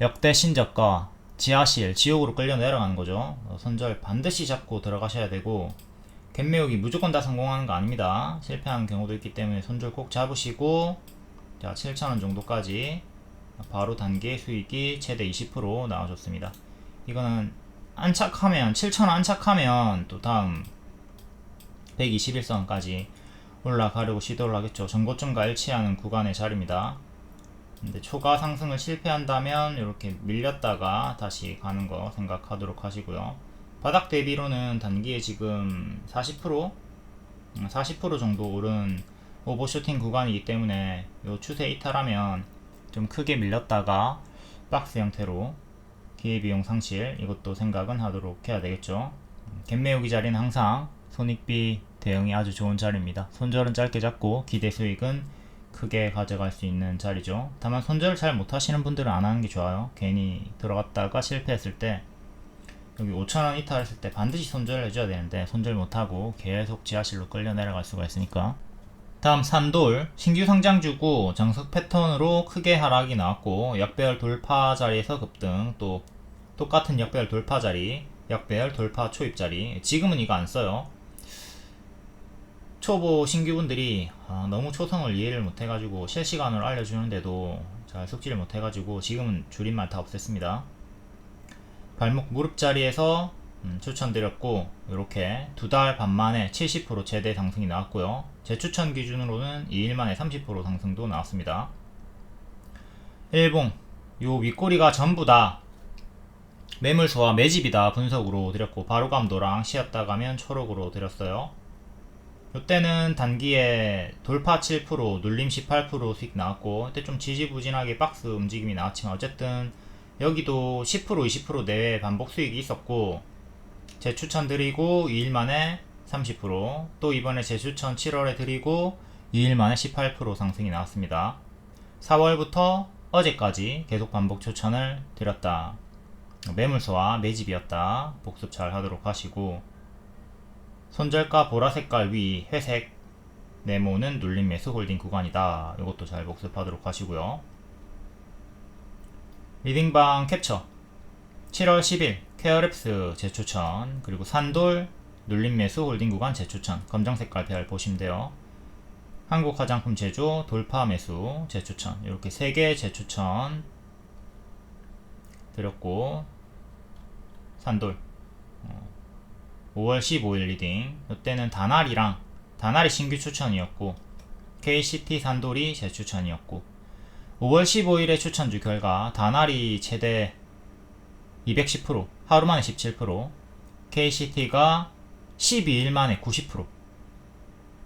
역대 신저가 지하실 지옥으로 끌려 내려가는 거죠. 손절 반드시 잡고 들어가셔야 되고, 갭 메우기 무조건 다 성공하는 거 아닙니다. 실패하는 경우도 있기 때문에 손절 꼭 잡으시고, 자 7,000원 정도까지 바로 단기 수익이 최대 20% 나와줬습니다. 이거는 안착하면 7,000원 안착하면 또 다음 121선까지 올라가려고 시도를 하겠죠. 전고점과 일치하는 구간의 자리입니다. 근데 초과 상승을 실패한다면 이렇게 밀렸다가 다시 가는 거 생각하도록 하시고요. 바닥 대비로는 단기에 지금 40% 정도 오른 오버슈팅 구간이기 때문에 이 추세 이탈하면 좀 크게 밀렸다가 박스 형태로 기회비용 상실, 이것도 생각은 하도록 해야 되겠죠. 갭 메우기 자리는 항상 손익비 대응이 아주 좋은 자리입니다. 손절은 짧게 잡고 기대 수익은 크게 가져갈 수 있는 자리죠. 다만 손절을 잘 못하시는 분들은 안 하는 게 좋아요. 괜히 들어갔다가 실패했을 때, 여기 5,000원 이탈했을 때 반드시 손절을 해줘야 되는데 손절 못하고 계속 지하실로 끌려 내려갈 수가 있으니까. 다음 산돌 신규 상장주고 정석 패턴으로 크게 하락이 나왔고, 역배열 돌파 자리에서 급등, 또 똑같은 역배열 돌파 자리, 역배열 돌파 초입 자리. 지금은 이거 안 써요. 초보 신규분들이 너무 초성을 이해를 못해가지고 실시간으로 알려주는데도 잘 숙지를 못해가지고 지금은 줄임말 다 없앴습니다. 발목 무릎 자리에서 추천드렸고, 이렇게 2달 반 만에 70% 최대 상승이 나왔고요. 제 추천 기준으로는 2일 만에 30% 상승도 나왔습니다. 일봉 요 윗꼬리가 전부 다 매물소와 매집이다 분석으로 드렸고, 바로감도랑 쉬었다 가면 초록으로 드렸어요. 이때는 단기에 돌파 7%, 눌림 18% 수익 나왔고, 이때 좀 지지부진하게 박스 움직임이 나왔지만 어쨌든 여기도 10% 20% 내외 반복 수익이 있었고, 재추천 드리고 2일 만에 30%, 또 이번에 재추천 7월에 드리고 2일 만에 18% 상승이 나왔습니다. 4월부터 어제까지 계속 반복 추천을 드렸다. 매물소와 매집이었다. 복습 잘 하도록 하시고, 손절가 보라색깔 위 회색 네모는 눌림 매수 홀딩 구간이다. 이것도 잘 복습하도록 하시고요. 리딩방 캡처 7월 10일 케어랩스 재추천, 그리고 산돌 눌림 매수 홀딩 구간 재추천, 검정색깔 별 보시면 돼요. 한국 화장품 제조 돌파 매수 재추천, 이렇게 3개 재추천 드렸고, 산돌 5월 15일 리딩, 이때는 다나리 신규 추천이었고, KCT 산돌이 재추천이었고, 5월 15일의 추천주 결과 다나리 최대 210%, 하루 만에 17%, KCT가 12일 만에 90%,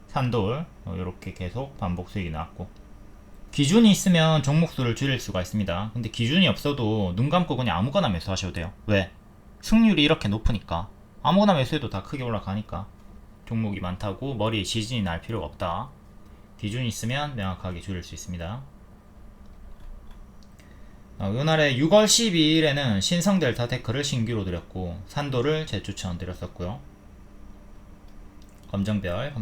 산돌 이렇게 계속 반복 수익이 나왔고, 기준이 있으면 종목수를 줄일 수가 있습니다. 근데 기준이 없어도 눈 감고 그냥 아무거나 매수하셔도 돼요. 왜? 승률이 이렇게 높으니까. 아무거나 매수해도 다 크게 올라가니까. 종목이 많다고 머리에 지진이 날 필요가 없다. 기준이 있으면 명확하게 줄일 수 있습니다. 이날에 6월 12일에는 신성 델타테크를 신규로 드렸고, 산도를 재추천 드렸었고요. 검정별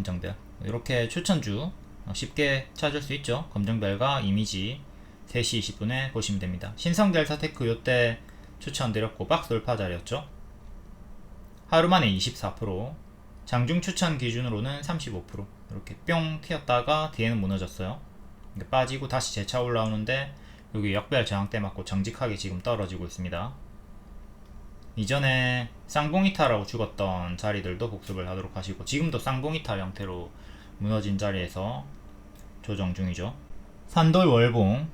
이렇게 추천주 쉽게 찾을 수 있죠. 검정별과 이미지 3시 20분에 보시면 됩니다. 신성 델타테크 요때 추천 드렸고, 박스 돌파 자리였죠. 하루 만에 24%, 장중 추천 기준으로는 35%, 이렇게 뿅 튀었다가 뒤에는 무너졌어요. 빠지고 다시 재차 올라오는데 여기 역별 저항대 맞고 정직하게 지금 떨어지고 있습니다. 이전에 쌍봉이탈하고 죽었던 자리들도 복습을 하도록 하시고, 지금도 쌍봉이탈 형태로 무너진 자리에서 조정 중이죠. 산돌 월봉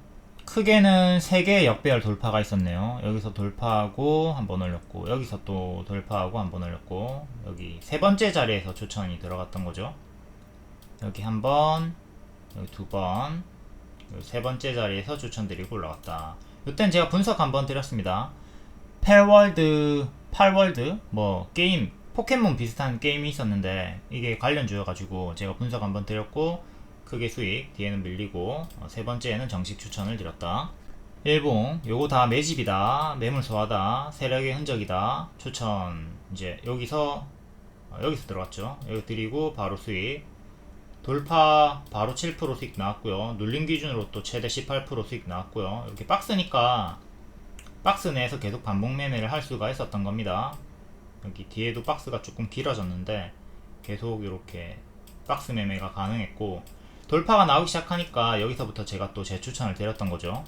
크게는 3개의 역배열 돌파가 있었네요. 여기서 돌파하고 한번 올렸고, 여기서 또 돌파하고 한번 올렸고, 여기 세 번째 자리에서 추천이 들어갔던 거죠. 여기 한번, 여기 2번, 세 번째 자리에서 추천드리고 올라갔다. 이땐 제가 분석 한번 드렸습니다. 팔월드 뭐 게임 포켓몬 비슷한 게임이 있었는데 이게 관련주여가지고 제가 분석 한번 드렸고, 크게 수익, 뒤에는 밀리고, 세 번째에는 정식 추천을 드렸다. 일봉 요거 다 매집이다, 매물 소화다, 세력의 흔적이다, 추천. 이제 여기서 들어갔죠. 여기 드리고 바로 수익, 돌파 바로 7% 수익 나왔고요. 눌림 기준으로 또 최대 18% 수익 나왔고요. 이렇게 박스니까 박스 내에서 계속 반복 매매를 할 수가 있었던 겁니다. 여기 뒤에도 박스가 조금 길어졌는데 계속 이렇게 박스 매매가 가능했고, 돌파가 나오기 시작하니까 여기서부터 제가 또 재추천을 드렸던 거죠.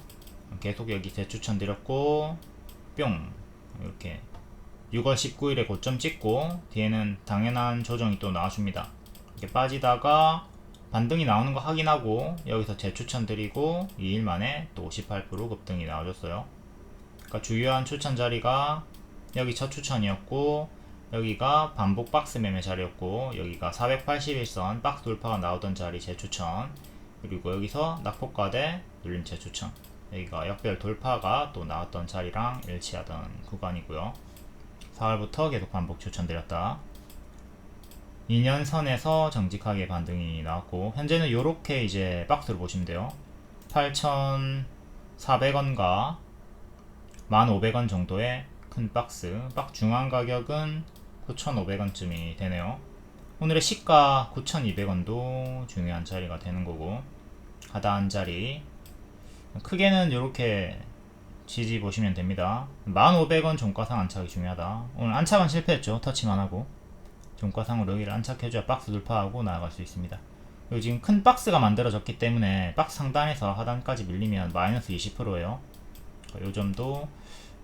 계속 여기 재추천 드렸고, 뿅 이렇게 6월 19일에 고점 찍고, 뒤에는 당연한 조정이 또 나와줍니다. 이렇게 빠지다가 반등이 나오는 거 확인하고 여기서 재추천 드리고 2일 만에 또 58% 급등이 나와줬어요. 그러니까 주요한 추천 자리가 여기 첫 추천이었고, 여기가 반복 박스 매매 자리였고, 여기가 481선 박스 돌파가 나오던 자리 재추천, 그리고 여기서 낙폭과대 눌림 재추천, 여기가 역별 돌파가 또 나왔던 자리랑 일치하던 구간이고요. 4월부터 계속 반복 추천드렸다. 2년선에서 정직하게 반등이 나왔고, 현재는 요렇게 이제 박스를 보시면 돼요. 8,400원과 1,500원 정도의 큰 박스, 박 중앙 가격은 9,500원쯤이 되네요. 오늘의 시가 9,200원도 중요한 자리가 되는 거고, 하단 자리 크게는 이렇게 지지 보시면 됩니다. 1,500원 종가상 안착이 중요하다. 오늘 안착은 실패했죠. 터치만 하고 종가상으로 여기를 안착해줘야 박스 돌파하고 나아갈 수 있습니다. 여기 지금 큰 박스가 만들어졌기 때문에 박스 상단에서 하단까지 밀리면 마이너스 20%예요. 요 점도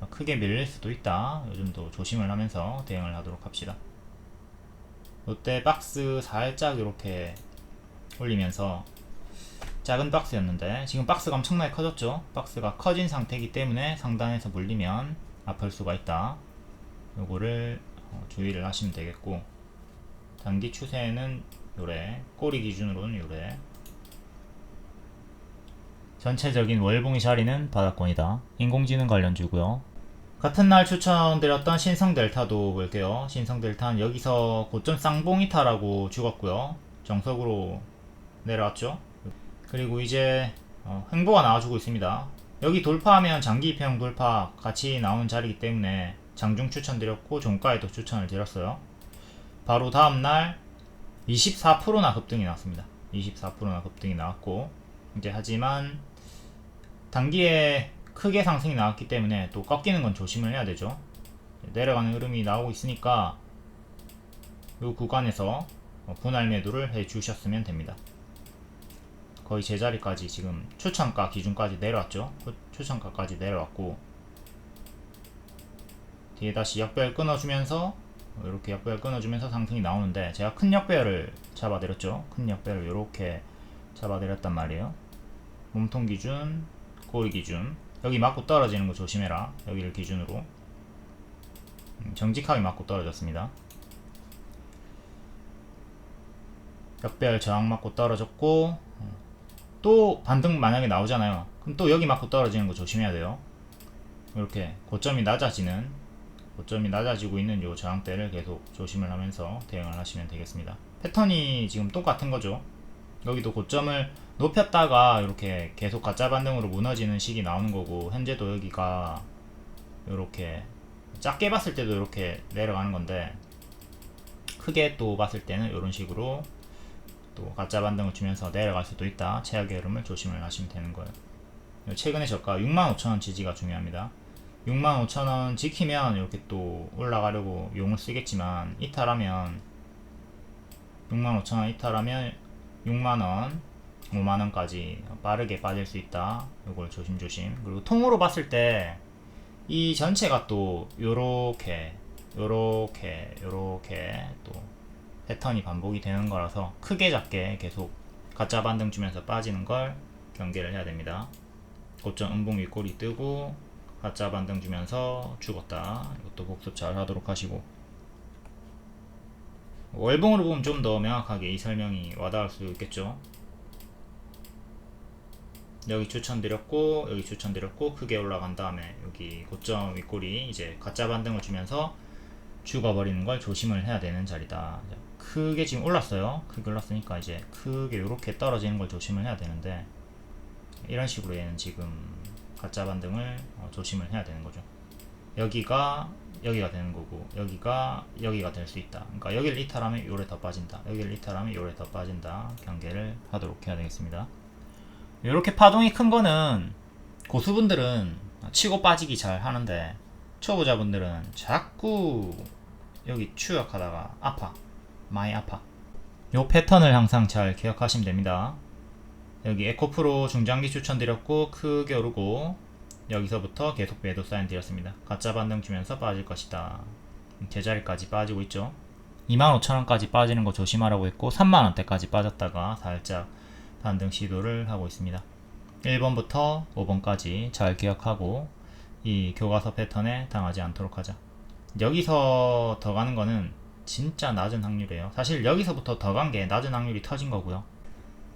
크게 밀릴 수도 있다. 요 점도 조심을 하면서 대응을 하도록 합시다. 이때 박스 살짝 이렇게 올리면서 작은 박스였는데 지금 박스가 엄청나게 커졌죠. 박스가 커진 상태이기 때문에 상단에서 물리면 아플 수가 있다. 요거를 주의를 하시면 되겠고, 단기 추세는 요래, 꼬리 기준으로는 요래. 전체적인 월봉의 자리는 바닥권이다. 인공지능 관련주고요. 같은 날 추천드렸던 신성델타도 볼게요. 신성델타는 여기서 고점 쌍봉이타라고 죽었고요. 정석으로 내려왔죠. 그리고 이제 횡보가 나와주고 있습니다. 여기 돌파하면 장기 입형 돌파 같이 나오는 자리이기 때문에 장중 추천드렸고 종가에도 추천을 드렸어요. 바로 다음날 24%나 급등이 나왔습니다. 24%나 급등이 나왔고, 이제 하지만 단기에 크게 상승이 나왔기 때문에 또 꺾이는 건 조심을 해야 되죠. 내려가는 흐름이 나오고 있으니까 이 구간에서 분할 매도를 해 주셨으면 됩니다. 거의 제자리까지 지금 추천가 기준까지 내려왔죠. 추천가까지 내려왔고, 뒤에 다시 역배열 끊어주면서 이렇게 역배열 끊어주면서 상승이 나오는데, 제가 큰 역배열을 잡아드렸죠. 큰 역배열을 이렇게 잡아드렸단 말이에요. 몸통 기준, 꼬리 기준, 여기 맞고 떨어지는 거 조심해라. 여기를 기준으로 정직하게 맞고 떨어졌습니다. 역배열 저항 맞고 떨어졌고, 또 반등 만약에 나오잖아요. 그럼 또 여기 맞고 떨어지는 거 조심해야 돼요. 이렇게 고점이 낮아지고 있는 요 저항대를 계속 조심을 하면서 대응을 하시면 되겠습니다. 패턴이 지금 똑같은 거죠. 여기도 고점을 높였다가 이렇게 계속 가짜 반등으로 무너지는 식이 나오는 거고, 현재도 여기가 이렇게 작게 봤을 때도 이렇게 내려가는 건데, 크게 또 봤을 때는 이런 식으로 또 가짜 반등을 주면서 내려갈 수도 있다. 최악의 흐름을 조심을 하시면 되는 거예요. 최근의 저가 65,000원 지지가 중요합니다. 65,000원 지키면 이렇게 또 올라가려고 용을 쓰겠지만, 이탈하면 65,000원 이탈하면 6만원 5만원까지 빠르게 빠질 수 있다. 이걸 조심조심. 그리고 통으로 봤을 때 이 전체가 또 요렇게 또 패턴이 반복이 되는 거라서 크게 작게 계속 가짜 반등 주면서 빠지는 걸 경계를 해야 됩니다. 고점 음봉 윗꼬리 뜨고 가짜 반등 주면서 죽었다. 이것도 복습 잘 하도록 하시고, 월봉으로 보면 좀 더 명확하게 이 설명이 와닿을 수 있겠죠. 여기 추천드렸고 여기 추천드렸고 크게 올라간 다음에 여기 고점 윗꼬리 이제 가짜 반등을 주면서 죽어버리는 걸 조심을 해야 되는 자리다. 크게 지금 올랐어요. 크게 올랐으니까 이제 크게 이렇게 떨어지는 걸 조심을 해야 되는데, 이런 식으로 얘는 지금 가짜 반등을 조심을 해야 되는 거죠. 여기가 되는 거고 여기가 될 수 있다. 그러니까 여기를 이탈하면 요래 더 빠진다. 여기를 이탈하면 요래 더 빠진다. 경계를 하도록 해야 되겠습니다. 이렇게 파동이 큰 거는 고수분들은 치고 빠지기 잘 하는데, 초보자분들은 자꾸 여기 추격하다가 많이 아파. 요 패턴을 항상 잘 기억하시면 됩니다. 여기 에코프로 중장기 추천드렸고 크게 오르고 여기서부터 계속 매도 사인 드렸습니다. 가짜 반등 주면서 빠질 것이다. 제자리까지 빠지고 있죠. 25,000원까지 빠지는 거 조심하라고 했고 3만원대까지 빠졌다가 살짝 반등 시도를 하고 있습니다. 1번부터 5번까지 잘 기억하고 이 교과서 패턴에 당하지 않도록 하자. 여기서 더 가는 거는 진짜 낮은 확률이에요. 사실 여기서부터 더 간 게 낮은 확률이 터진 거고요.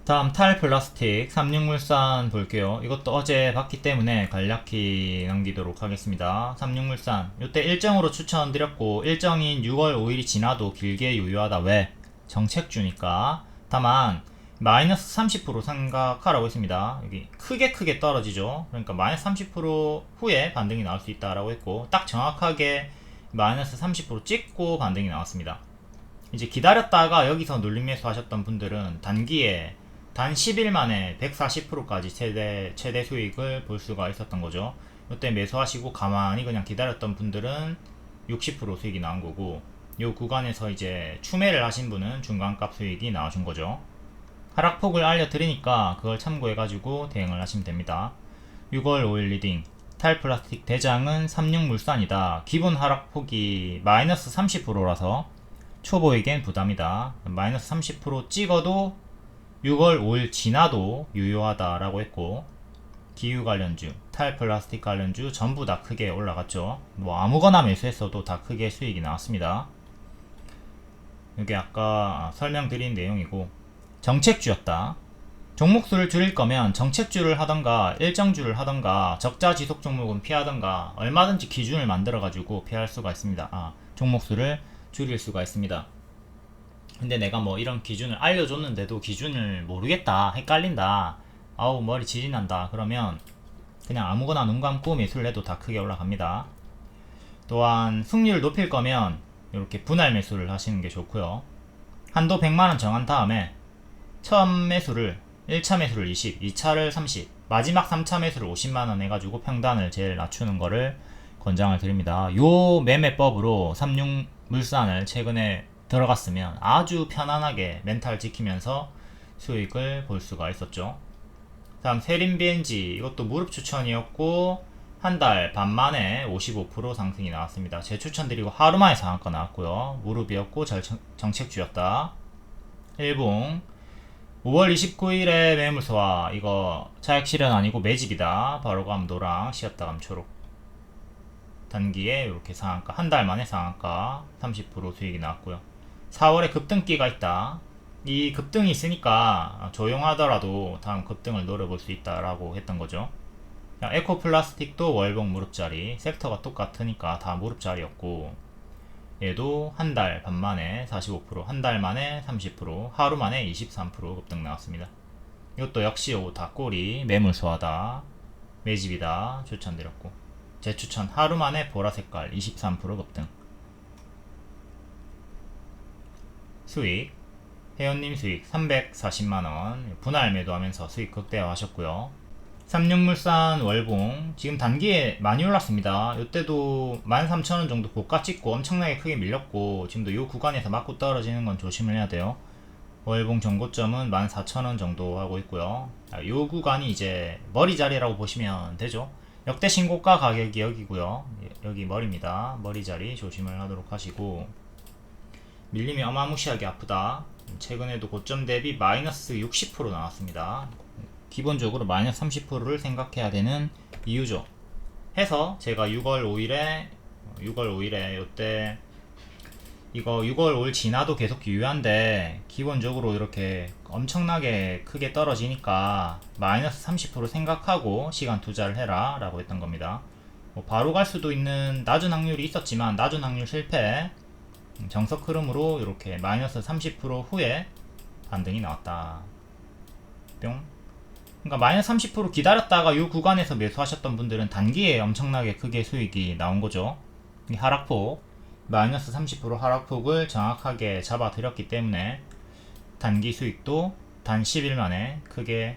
다음 탈플라스틱 36물산 볼게요. 이것도 어제 봤기 때문에 간략히 넘기도록 하겠습니다. 36물산 이때 일정으로 추천드렸고, 일정인 6월 5일이 지나도 길게 유효하다. 왜? 정책주니까. 다만 마이너스 30% 생각하라고 했습니다. 여기 크게 떨어지죠. 그러니까 마이너스 30% 후에 반등이 나올 수 있다라고 했고, 딱 정확하게 마이너스 30% 찍고 반등이 나왔습니다. 이제 기다렸다가 여기서 눌림 매수 하셨던 분들은 단기에 단 10일 만에 140%까지 최대 수익을 볼 수가 있었던 거죠. 이때 매수하시고 가만히 그냥 기다렸던 분들은 60% 수익이 나온 거고, 이 구간에서 이제 추매를 하신 분은 중간값 수익이 나와준 거죠. 하락폭을 알려드리니까 그걸 참고해가지고 대응을 하시면 됩니다. 6월 5일 리딩 탈플라스틱 대장은 36물산이다. 기본 하락폭이 마이너스 30%라서 초보에겐 부담이다. 마이너스 30% 찍어도 6월 5일 지나도 유효하다라고 했고, 기후 관련주, 탈플라스틱 관련주 전부 다 크게 올라갔죠. 뭐 아무거나 매수했어도 다 크게 수익이 나왔습니다. 이게 아까 설명드린 내용이고, 정책주였다. 종목수를 줄일 거면 정책주를 하던가 일정주를 하던가 적자 지속 종목은 피하던가 얼마든지 기준을 만들어 가지고 피할 수가 있습니다. 종목수를 줄일 수가 있습니다. 근데 내가 뭐 이런 기준을 알려줬는데도 기준을 모르겠다, 헷갈린다, 아우 머리 지진난다, 그러면 그냥 아무거나 눈 감고 매수를 해도 다 크게 올라갑니다. 또한 승률을 높일 거면 이렇게 분할 매수를 하시는 게 좋고요. 한도 100만원 정한 다음에 처음 매수를 1차 매수를 20, 2차를 30, 마지막 3차 매수를 50만원 해가지고 평단을 제일 낮추는 거를 권장을 드립니다. 요 매매법으로 36물산을 최근에 들어갔으면 아주 편안하게 멘탈 지키면서 수익을 볼 수가 있었죠. 다음 세린비엔지, 이것도 무릎 추천이었고 한 달 반 만에 55% 상승이 나왔습니다. 제 추천드리고 하루 만에 상한가 나왔고요. 무릎이었고 정책주였다. 일봉 5월 29일에 매물소화, 이거 차익 실현 아니고 매집이다. 바로 감 노랑, 쉬었다 감 초록. 단기에 이렇게 상한가, 한 달 만에 상한가 30% 수익이 나왔고요. 4월에 급등기가 있다. 이 급등이 있으니까 조용하더라도 다음 급등을 노려볼 수 있다라고 했던 거죠. 에코플라스틱도 월봉 무릎자리, 섹터가 똑같으니까 다 무릎자리였고, 얘도 한 달 반 만에 45%, 한 달 만에 30%, 하루 만에 23% 급등 나왔습니다. 이것도 역시 다 꼬리, 매물소화다, 매집이다 추천드렸고, 제 추천 하루 만에 보라색깔 23% 급등. 수익, 회원님 수익 340만원 분할 매도하면서 수익 극대화하셨고요. 36물산 월봉 지금 단기에 많이 올랐습니다. 이때도 13,000원 정도 고가 찍고 엄청나게 크게 밀렸고, 지금도 이 구간에서 맞고 떨어지는 건 조심을 해야 돼요. 월봉 전고점은 14,000원 정도 하고 있고요. 이 구간이 이제 머리 자리라고 보시면 되죠. 역대 신고가 가격이 여기고요. 여기 머리입니다. 머리 자리 조심을 하도록 하시고, 밀림이 어마무시하게 아프다. 최근에도 고점 대비 마이너스 60% 나왔습니다. 기본적으로 마이너스 30%를 생각해야 되는 이유죠. 해서 제가 6월 5일에 요때 이거 6월 5일 지나도 계속 유효한데, 기본적으로 이렇게 엄청나게 크게 떨어지니까 마이너스 30% 생각하고 시간 투자를 해라 라고 했던 겁니다. 뭐 바로 갈 수도 있는 낮은 확률이 있었지만 낮은 확률 실패, 정석 흐름으로 이렇게 마이너스 30% 후에 반등이 나왔다. 뿅. 그러니까 마이너스 30% 기다렸다가 이 구간에서 매수하셨던 분들은 단기에 엄청나게 크게 수익이 나온 거죠. 이 하락폭, 마이너스 30% 하락폭을 정확하게 잡아드렸기 때문에 단기 수익도 단 10일 만에 크게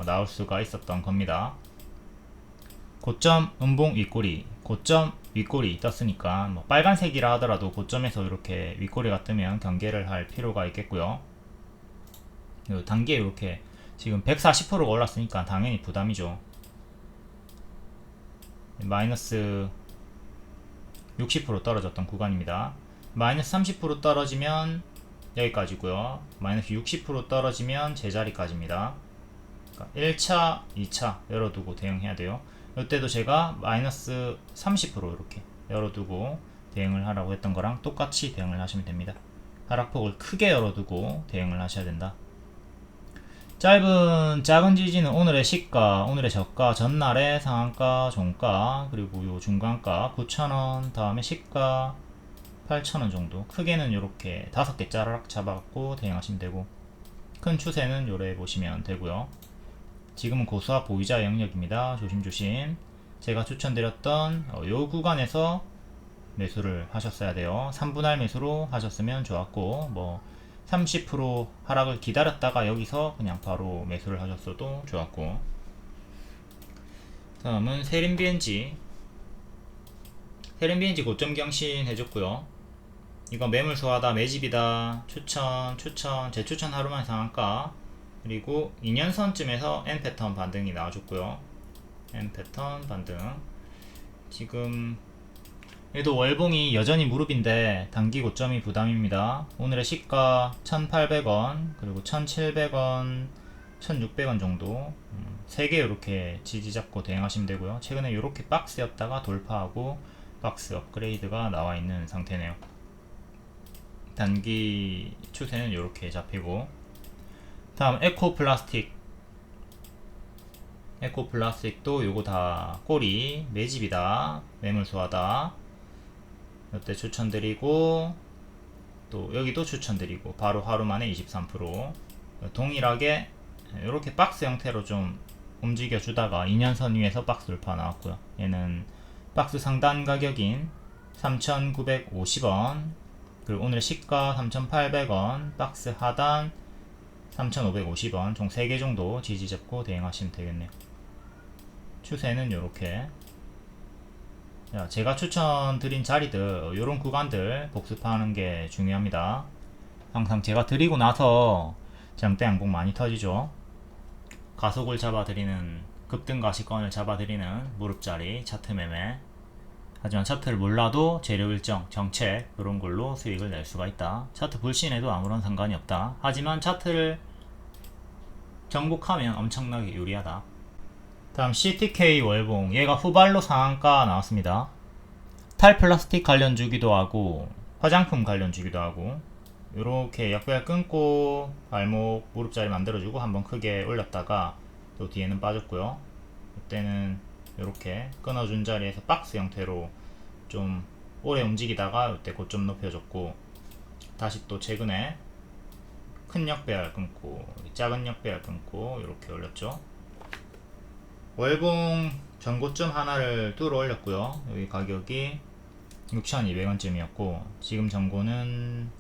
나올 수가 있었던 겁니다. 고점 음봉 윗꼬리, 고점 윗꼬리 떴으니까 뭐 빨간색이라 하더라도 고점에서 이렇게 윗꼬리가 뜨면 경계를 할 필요가 있겠고요. 단기에 이렇게 지금 140%가 올랐으니까 당연히 부담이죠. 마이너스 60% 떨어졌던 구간입니다. 마이너스 30% 떨어지면 여기까지고요. 마이너스 60% 떨어지면 제자리까지입니다. 그러니까 1차, 2차 열어두고 대응해야 돼요. 이때도 제가 마이너스 30% 이렇게 열어두고 대응을 하라고 했던 거랑 똑같이 대응을 하시면 됩니다. 하락폭을 크게 열어두고 대응을 하셔야 된다. 작은 지지는 오늘의 시가, 오늘의 저가, 전날의 상한가, 종가, 그리고 요 중간가 9,000원, 다음에 시가 8,000원 정도. 크게는 이렇게 5개 짜라락 잡아갖고 대응하시면 되고, 큰 추세는 요래 보시면 되고요. 지금은 고수와 보이자 영역입니다. 조심조심. 제가 추천드렸던 요 구간에서 매수를 하셨어야 돼요. 3분할 매수로 하셨으면 좋았고, 뭐 30% 하락을 기다렸다가 여기서 그냥 바로 매수를 하셨어도 좋았고. 다음은 세림비엔지 고점 경신 해줬고요. 이거 매물 소화다, 매집이다, 추천, 재추천 하루만 상한가, 그리고 2년선쯤에서 N패턴 반등이 나와줬고요. N패턴 반등. 지금 얘도 월봉이 여전히 무릎인데 단기 고점이 부담입니다. 오늘의 시가 1,800원, 그리고 1,700원, 1,600원 정도 3개 이렇게 지지 잡고 대응하시면 되고요. 최근에 이렇게 박스였다가 돌파하고 박스 업그레이드가 나와 있는 상태네요. 단기 추세는 이렇게 잡히고, 다음 에코플라스틱도 요거 다 꼬리 매집이다, 매물 소화다. 이때 추천드리고, 또 여기도 추천드리고, 바로 하루 만에 23%. 동일하게 이렇게 박스 형태로 좀 움직여 주다가 2년선 위에서 박스 돌파 나왔고요. 얘는 박스 상단 가격인 3,950원, 그리고 오늘 시가 3,800원, 박스 하단 3,550원, 총 3개 정도 지지 잡고 대응하시면 되겠네요. 추세는 이렇게. 제가 추천드린 자리들, 요런 구간들 복습하는 게 중요합니다. 항상 제가 드리고 나서 장대 양봉 많이 터지죠. 가속을 잡아드리는, 급등가시권을 잡아드리는 무릎자리 차트 매매. 하지만 차트를 몰라도 재료 일정, 정책, 그런 걸로 수익을 낼 수가 있다. 차트 불신해도 아무런 상관이 없다. 하지만 차트를 정복하면 엄청나게 유리하다. 다음 CTK 월봉, 얘가 후발로 상한가 나왔습니다. 탈플라스틱 관련 주기도 하고 화장품 관련 주기도 하고, 요렇게 약별 끊고 발목 무릎자리 만들어주고 한번 크게 올렸다가 또 뒤에는 빠졌고요. 이때는 요렇게 끊어준 자리에서 박스 형태로 좀 오래 움직이다가 이때 고점 높여줬고, 다시 또 최근에 큰 역배열 끊고 작은 역배열 끊고 이렇게 올렸죠. 월봉 전고점 하나를 뚫어 올렸고요. 여기 가격이 6,200원쯤이었고 지금 전고는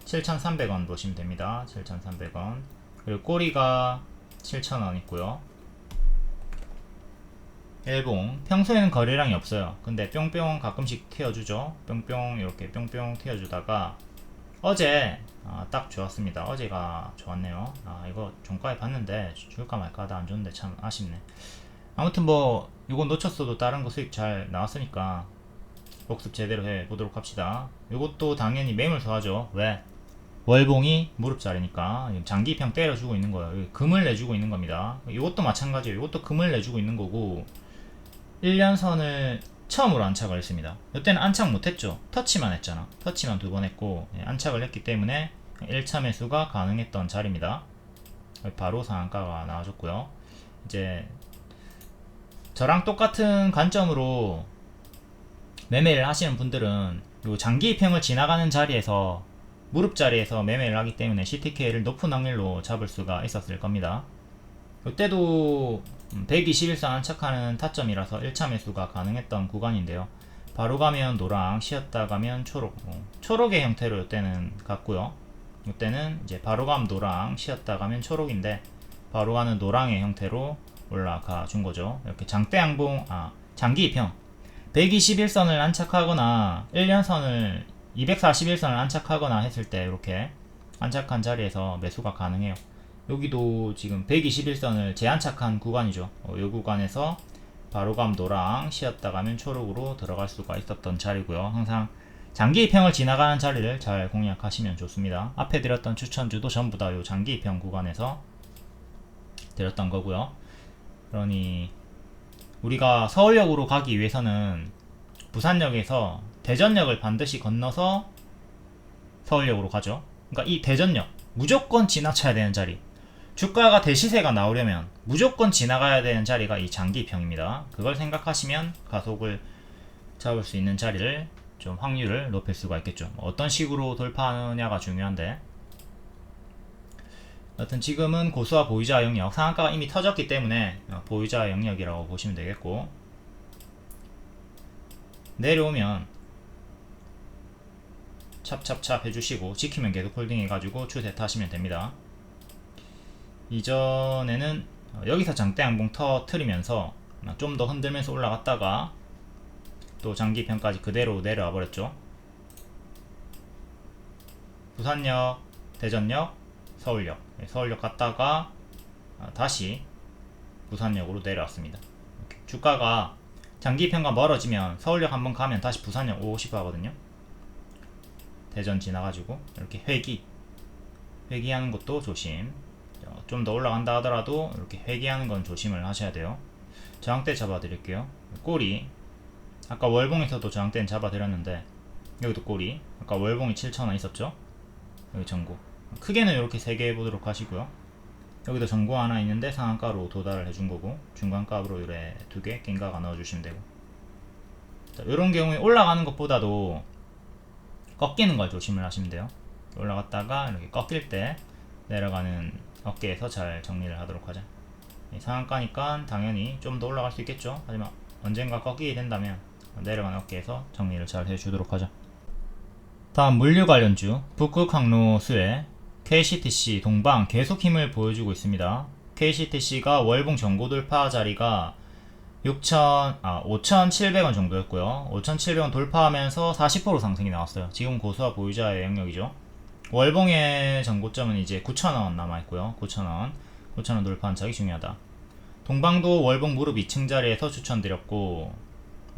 7,300원 보시면 됩니다. 7,300원. 그리고 꼬리가 7,000원 있고요. 일봉 평소에는 거래량이 없어요. 근데 뿅뿅 가끔씩 튀어주죠. 뿅뿅 이렇게 뿅뿅 튀어주다가 어제 딱 좋았습니다. 어제가 좋았네요. 이거 종가에 봤는데 줄까 말까 하다 안 좋은데 참 아쉽네. 아무튼 뭐 이건 놓쳤어도 다른 거 수익 잘 나왔으니까 복습 제대로 해 보도록 합시다. 이것도 당연히 매물서 하죠. 왜? 월봉이 무릎자리니까 장기평 때려주고 있는 거예요. 금을 내주고 있는 겁니다. 이것도 마찬가지예요. 이것도 금을 내주고 있는 거고 1년선을 처음으로 안착을 했습니다. 이때는 안착 못했죠. 터치만 했잖아. 터치만 두 번 했고 안착을 했기 때문에 1차 매수가 가능했던 자리입니다. 바로 상한가가 나와줬고요. 이제 저랑 똑같은 관점으로 매매를 하시는 분들은 요 장기평을 지나가는 자리에서 무릎 자리에서 매매를 하기 때문에 CTK를 높은 확률로 잡을 수가 있었을 겁니다. 이때도 121선 안착하는 타점이라서 1차 매수가 가능했던 구간인데요. 바로 가면 노랑, 쉬었다 가면 초록, 초록의 형태로 이때는 갔고요. 이때는 이제 바로 가면 노랑, 쉬었다 가면 초록인데 바로 가는 노랑의 형태로 올라가 준 거죠. 이렇게 장기 입형 121선을 안착하거나 1년선을 241선을 안착하거나 했을 때 이렇게 안착한 자리에서 매수가 가능해요. 여기도 지금 121선을 재안착한 구간이죠. 이 구간에서 바로감 노랑, 쉬었다 가면 초록으로 들어갈 수가 있었던 자리고요. 항상 장기 입형을 지나가는 자리를 잘 공략하시면 좋습니다. 앞에 드렸던 추천주도 전부 다 이 장기 입형 구간에서 드렸던 거고요. 그러니 우리가 서울역으로 가기 위해서는 부산역에서 대전역을 반드시 건너서 서울역으로 가죠. 그러니까 이 대전역 무조건 지나쳐야 되는 자리, 주가가 대시세가 나오려면 무조건 지나가야 되는 자리가 이 장기평입니다. 그걸 생각하시면 가속을 잡을 수 있는 자리를 좀 확률을 높일 수가 있겠죠. 어떤 식으로 돌파하느냐가 중요한데, 여튼 지금은 고수와 보유자 영역, 상한가가 이미 터졌기 때문에 보유자 영역이라고 보시면 되겠고, 내려오면 찹찹찹 해주시고 지키면 계속 홀딩 해가지고 추세 타시면 됩니다. 이전에는 여기서 장대 양봉 터트리면서 좀 더 흔들면서 올라갔다가 또 장기평까지 그대로 내려와 버렸죠. 부산역, 대전역, 서울역, 서울역 갔다가 다시 부산역으로 내려왔습니다. 주가가 장기평과 멀어지면 서울역 한번 가면 다시 부산역 오고 싶어 하거든요. 대전 지나가지고 이렇게 회귀하는 것도 조심. 좀 더 올라간다 하더라도 이렇게 회귀하는 건 조심을 하셔야 돼요. 저항대 잡아 드릴게요. 꼬리, 아까 월봉에서도 저항대는 잡아 드렸는데 여기도 꼬리, 아까 월봉이 7,000원 있었죠. 여기 전고, 크게는 이렇게 3개 해보도록 하시고요. 여기도 전고 하나 있는데 상한가로 도달을 해준 거고, 중간값으로 이래 2개 낀가가 넣어주시면 되고. 자, 이런 경우에 올라가는 것보다도 꺾이는 걸 조심을 하시면 돼요. 올라갔다가 이렇게 꺾일 때 내려가는 어깨에서 잘 정리를 하도록 하자. 상한가니까 당연히 좀 더 올라갈 수 있겠죠. 하지만 언젠가 꺾이게 된다면 내려가는 어깨에서 정리를 잘 해주도록 하자. 다음 물류 관련주, 북극 항로 수혜, KCTC, 동방 계속 힘을 보여주고 있습니다. KCTC가 월봉 전고 돌파 자리가 5,700원 정도였고요. 5,700원 돌파하면서 40% 상승이 나왔어요. 지금 고수와 보유자의 영역이죠. 월봉의 전고점은 이제 9,000원 남아있고요. 9,000원 돌파한 차기 중요하다. 동방도 월봉 무릎 2층 자리에서 추천드렸고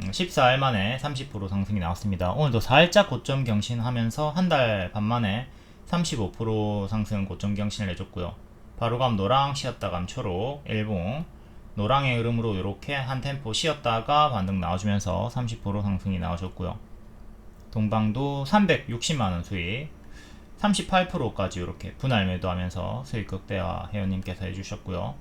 14일 만에 30% 상승이 나왔습니다. 오늘도 살짝 고점 경신하면서 한 달 반 만에 35% 상승 고점 경신을 해줬고요. 바로감 노랑, 쉬었다감 초록, 일봉 노랑의 흐름으로 이렇게 한 템포 쉬었다가 반등 나와주면서 30% 상승이 나와줬고요. 동방도 360만원 수익, 38%까지 이렇게 분할 매도하면서 수익 극대화 회원님께서 해주셨고요.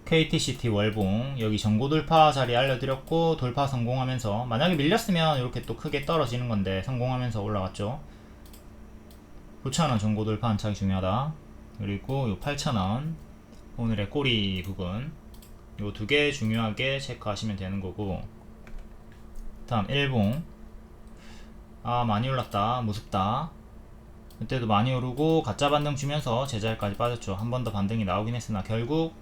KTCT 월봉 여기 전고 돌파 자리 알려드렸고, 돌파 성공하면서 만약에 밀렸으면 이렇게 또 크게 떨어지는 건데 성공하면서 올라갔죠. 9,000원 전고 돌파한 차기 중요하다. 그리고 요 8,000원 오늘의 꼬리 부분, 요 2개 중요하게 체크하시면 되는 거고, 다음 일봉, 많이 올랐다, 무섭다. 이때도 많이 오르고 가짜 반등 주면서 제자리까지 빠졌죠. 한 번 더 반등이 나오긴 했으나 결국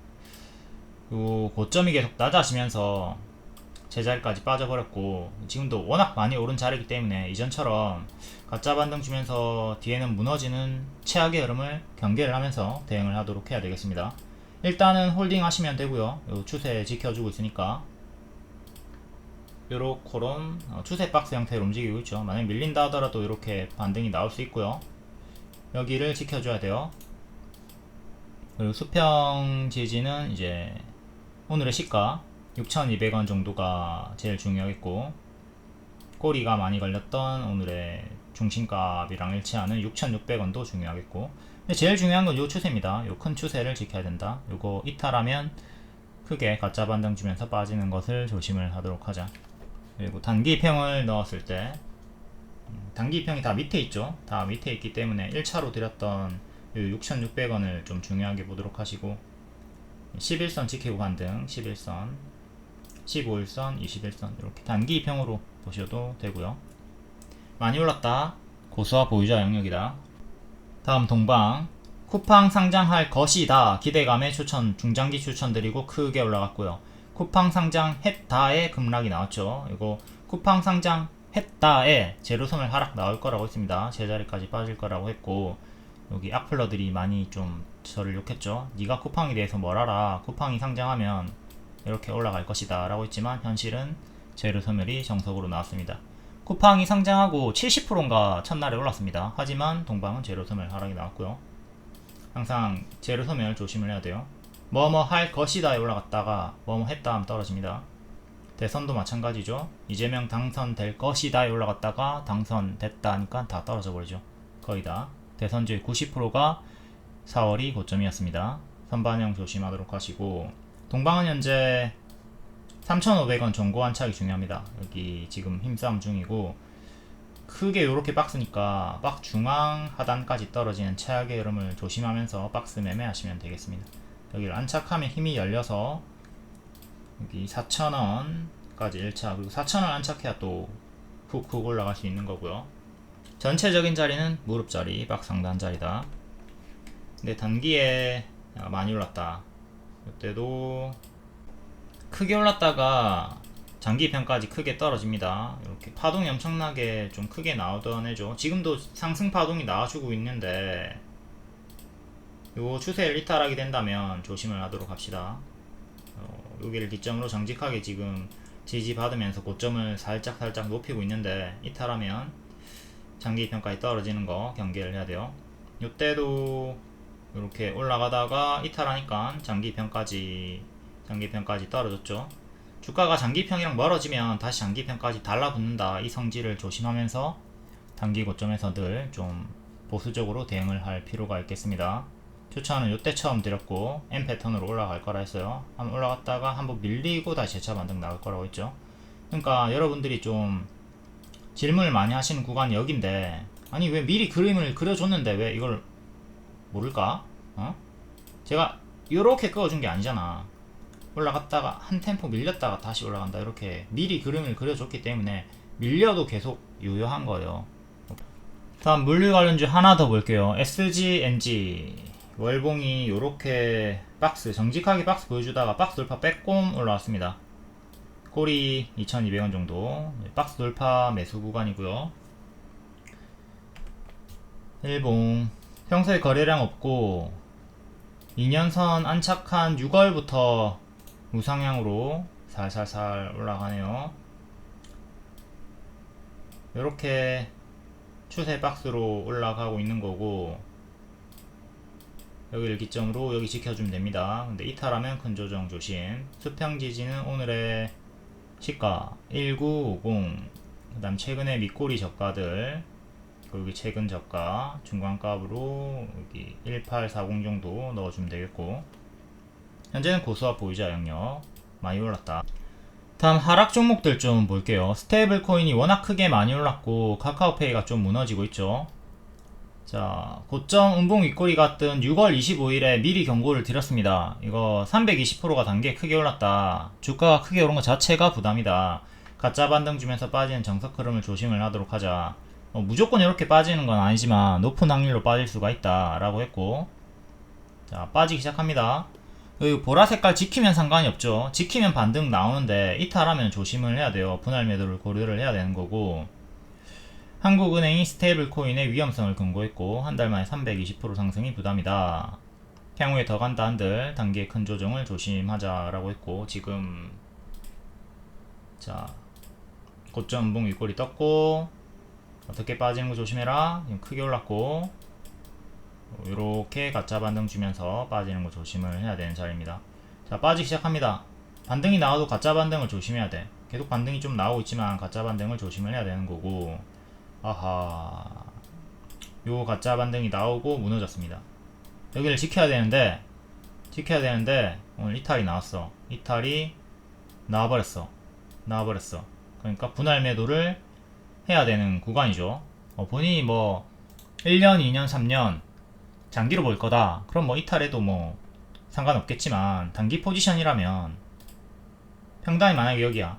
요 고점이 계속 낮아지면서 제자리까지 빠져버렸고, 지금도 워낙 많이 오른 자리이기 때문에 이전처럼 가짜 반등 주면서 뒤에는 무너지는 최악의 흐름을 경계를 하면서 대응을 하도록 해야 되겠습니다. 일단은 홀딩 하시면 되고요. 요 추세 지켜주고 있으니까 요렇게런 추세 박스 형태로 움직이고 있죠. 만약 밀린다 하더라도 이렇게 반등이 나올 수 있고요. 여기를 지켜줘야 돼요. 그리고 수평 지지는 이제 오늘의 시가 6,200원 정도가 제일 중요하겠고, 꼬리가 많이 걸렸던 오늘의 중심값이랑 일치하는 6,600원도 중요하겠고, 근데 제일 중요한 건 요 추세입니다. 요 큰 추세를 지켜야 된다. 요거 이탈하면 크게 가짜 반등 주면서 빠지는 것을 조심을 하도록 하자. 그리고 단기평을 넣었을 때 단기평이 다 밑에 있죠. 다 밑에 있기 때문에 1차로 드렸던 6,600원을 좀 중요하게 보도록 하시고, 11선 지키고 반등, 11선, 15일선, 21선 이렇게 단기평으로 보셔도 되고요. 많이 올랐다. 고수와 보유자 영역이다. 다음 동방, 쿠팡 상장할 것이다. 기대감에 추천, 중장기 추천드리고 크게 올라갔고요. 쿠팡 상장했다에 급락이 나왔죠. 이거 쿠팡 상장했다에 제로선을 하락 나올 거라고 했습니다. 제자리까지 빠질 거라고 했고, 여기 악플러들이 많이 좀 저를 욕했죠. 네가 쿠팡에 대해서 뭘 알아. 쿠팡이 상장하면 이렇게 올라갈 것이다 라고 했지만 현실은 제로소멸이 정석으로 나왔습니다. 쿠팡이 상장하고 70%인가 첫날에 올랐습니다. 하지만 동방은 제로소멸 하락이 나왔고요. 항상 제로소멸 조심을 해야 돼요. 뭐뭐 할 것이다에 올라갔다가 뭐뭐 했다 하면 떨어집니다. 대선도 마찬가지죠. 이재명 당선될 것이다에 올라갔다가 당선됐다 하니까 다 떨어져 버리죠. 거의 다. 대선주의 90%가 4월이 고점이었습니다. 선반영 조심하도록 하시고, 동방은 현재 3,500원 정고 안착이 중요합니다. 여기 지금 힘싸움 중이고, 크게 요렇게 박스니까 박 중앙 하단까지 떨어지는 최악의 흐름을 조심하면서 박스 매매하시면 되겠습니다. 여기를 안착하면 힘이 열려서 여기 4,000원까지 1차, 그리고 4,000원 안착해야 또 훅훅 올라갈 수 있는 거고요. 전체적인 자리는 무릎 자리, 박 상단 자리다. 근데 단기에 많이 올랐다. 이때도 크게 올랐다가 장기평까지 크게 떨어집니다. 이렇게 파동이 엄청나게 좀 크게 나오던 애죠. 지금도 상승 파동이 나와주고 있는데 요 추세를 이탈하게 된다면 조심을 하도록 합시다. 여기를 기점으로 정직하게 지금 지지받으면서 고점을 살짝 높이고 있는데, 이탈하면 장기평까지 떨어지는 거 경계를 해야 돼요. 이때도 이렇게 올라가다가 이탈하니까 장기평까지 떨어졌죠. 주가가 장기평이랑 멀어지면 다시 장기평까지 달라붙는다. 이 성질을 조심하면서 단기 고점에서 늘 좀 보수적으로 대응을 할 필요가 있겠습니다. 추천은 이때 처음 드렸고 M 패턴으로 올라갈 거라 했어요. 한번 올라갔다가 한번 밀리고 다시 재차 반등 나올 거라고 했죠. 그러니까 여러분들이 좀 질문을 많이 하시는 구간이 여긴데, 아니 왜 미리 그림을 그려줬는데 왜 이걸 모를까? 제가 이렇게 그어준 게 아니잖아. 올라갔다가 한 템포 밀렸다가 다시 올라간다. 이렇게 미리 그림을 그려줬기 때문에 밀려도 계속 유효한 거예요. 다음 물류 관련주 하나 더 볼게요. SGNG 월봉이 요렇게 박스 정직하게 박스 보여주다가 박스 돌파 빼꼼 올라왔습니다. 꼬리 2,200원 정도, 박스 돌파 매수 구간이고요. 일봉 평소에 거래량 없고 2년선 안착한 6월부터 우상향으로 살살살 올라가네요. 이렇게 추세 박스로 올라가고 있는 거고, 여기를 기점으로 여기 지켜주면 됩니다. 근데 이탈하면 큰 조정 조심. 수평 지지는 오늘의 시가 1950, 그 다음 최근에 밑꼬리 저가들, 그리고 여기 최근 저가 중간값으로 여기 1840 정도 넣어주면 되겠고, 현재는 고수와 보유자 영역 많이 올랐다. 다음 하락 종목들 좀 볼게요. 스테이블 코인이 워낙 크게 많이 올랐고 카카오페이가 좀 무너지고 있죠. 자, 고점 음봉 윗꼬리 같은 6월 25일에 미리 경고를 드렸습니다. 이거 320%가 단계 크게 올랐다. 주가가 크게 오른 것 자체가 부담이다. 가짜 반등 주면서 빠지는 정석 흐름을 조심을 하도록 하자. 무조건 이렇게 빠지는 건 아니지만 높은 확률로 빠질 수가 있다 라고 했고, 자, 빠지기 시작합니다. 여기 보라 색깔 지키면 상관이 없죠. 지키면 반등 나오는데 이탈하면 조심을 해야 돼요. 분할 매도를 고려를 해야 되는 거고, 한국은행이 스테이블 코인의 위험성을 권고했고 한 달 만에 320% 상승이 부담이다. 향후에 더 간다 한들 단기의 큰 조정을 조심하자라고 했고, 지금 자 고점 음봉 윗골이 떴고 어떻게 빠지는 거 조심해라. 지금 크게 올랐고 이렇게 가짜 반등 주면서 빠지는 거 조심을 해야 되는 자리입니다. 자, 빠지기 시작합니다. 반등이 나와도 가짜 반등을 조심해야 돼. 계속 반등이 좀 나오고 있지만 가짜 반등을 조심을 해야 되는 거고, 아하, 요 가짜 반등이 나오고 무너졌습니다. 여기를 지켜야 되는데 오늘 이탈이 나왔어. 이탈이 나와버렸어. 그러니까 분할 매도를 해야 되는 구간이죠. 본인이 뭐 1년, 2년, 3년 장기로 볼 거다. 그럼 뭐 이탈해도 뭐 상관없겠지만, 단기 포지션이라면 평단이 만약에 여기야.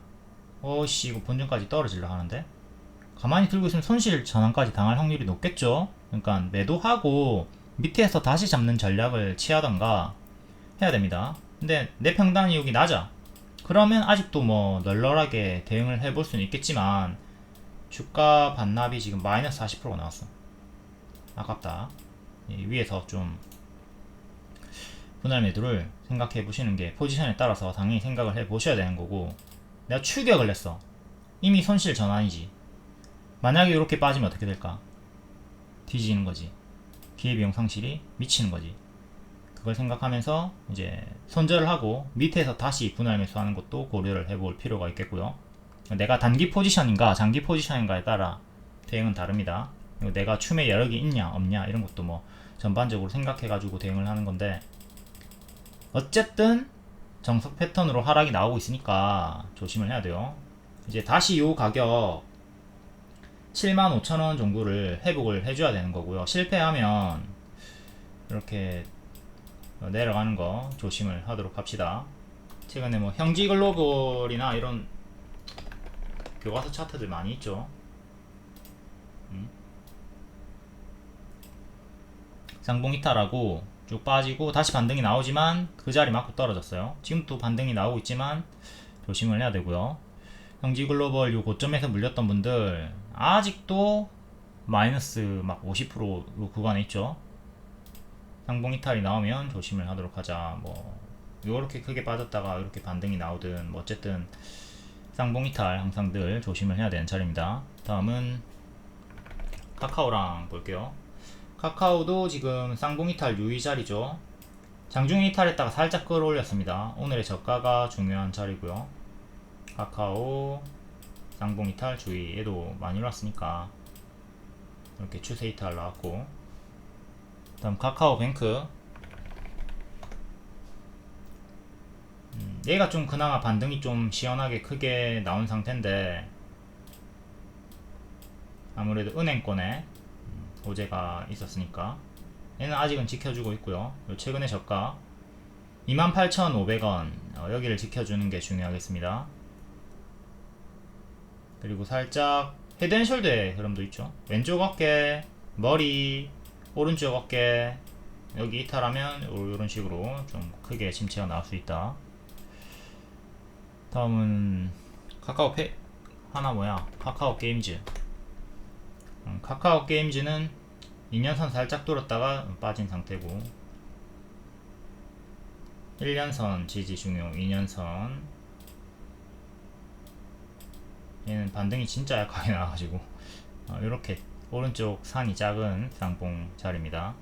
어씨, 이거 본전까지 떨어질라 하는데 가만히 들고 있으면 손실 전환까지 당할 확률이 높겠죠. 그러니까 매도하고 밑에서 다시 잡는 전략을 취하던가 해야 됩니다. 근데 내 평단이 여기 낮아. 그러면 아직도 뭐 널널하게 대응을 해볼 수는 있겠지만, 주가 반납이 지금 마이너스 40%가 나왔어. 아깝다. 위에서 좀 분할 매도를 생각해 보시는 게 포지션에 따라서 당연히 생각을 해 보셔야 되는 거고, 내가 추격을 했어. 이미 손실 전환이지. 만약에 이렇게 빠지면 어떻게 될까? 뒤지는 거지. 기회비용 상실이 미치는 거지. 그걸 생각하면서 이제 손절을 하고 밑에서 다시 분할 매수하는 것도 고려를 해볼 필요가 있겠고요. 내가 단기 포지션인가 장기 포지션인가에 따라 대응은 다릅니다. 그리고 내가 춤에 여력이 있냐 없냐 이런 것도 뭐 전반적으로 생각해 가지고 대응을 하는 건데, 어쨌든 정석 패턴으로 하락이 나오고 있으니까 조심을 해야 돼요. 이제 다시 요 가격 75,000원 정도를 회복을 해줘야 되는 거고요. 실패하면 이렇게 내려가는 거 조심을 하도록 합시다. 최근에 뭐 형지 글로벌이나 이런 교과서 차트들 많이 있죠. 쌍봉 이탈하고 쭉 빠지고 다시 반등이 나오지만 그 자리 맞고 떨어졌어요. 지금 또 반등이 나오고 있지만 조심을 해야 되고요. 형지 글로벌 요 고점에서 물렸던 분들 아직도 마이너스 막 50% 구간에 있죠. 쌍봉 이탈이 나오면 조심을 하도록 하자. 뭐 요렇게 크게 빠졌다가 이렇게 반등이 나오든 뭐 어쨌든 쌍봉 이탈 항상 늘 조심을 해야 되는 자리입니다. 다음은 카카오랑 볼게요. 카카오도 지금 쌍봉 이탈 유의 자리죠. 장중에 이탈했다가 살짝 끌어올렸습니다. 오늘의 저가가 중요한 자리고요. 카카오 쌍봉 이탈 주의. 얘도 많이 올랐으니까 이렇게 추세 이탈 나왔고, 다음 카카오뱅크. 얘가 좀 그나마 반등이 좀 시원하게 크게 나온 상태인데, 아무래도 은행권에 호재가 있었으니까 얘는 아직은 지켜주고 있고요. 최근에 저가 28,500원 여기를 지켜주는 게 중요하겠습니다. 그리고 살짝 헤드앤숄더의 흐름도 있죠. 왼쪽 어깨, 머리, 오른쪽 어깨 여기 이탈하면 이런 식으로 좀 크게 침체가 나올 수 있다. 다음은 카카오페이 하나 뭐야? 카카오 게임즈. 카카오 게임즈는 2년선 살짝 뚫었다가 빠진 상태고, 1년선 지지 중요, 2년선 얘는 반등이 진짜 약하게 나와가지고 이렇게 오른쪽 산이 작은 쌍봉 자리입니다.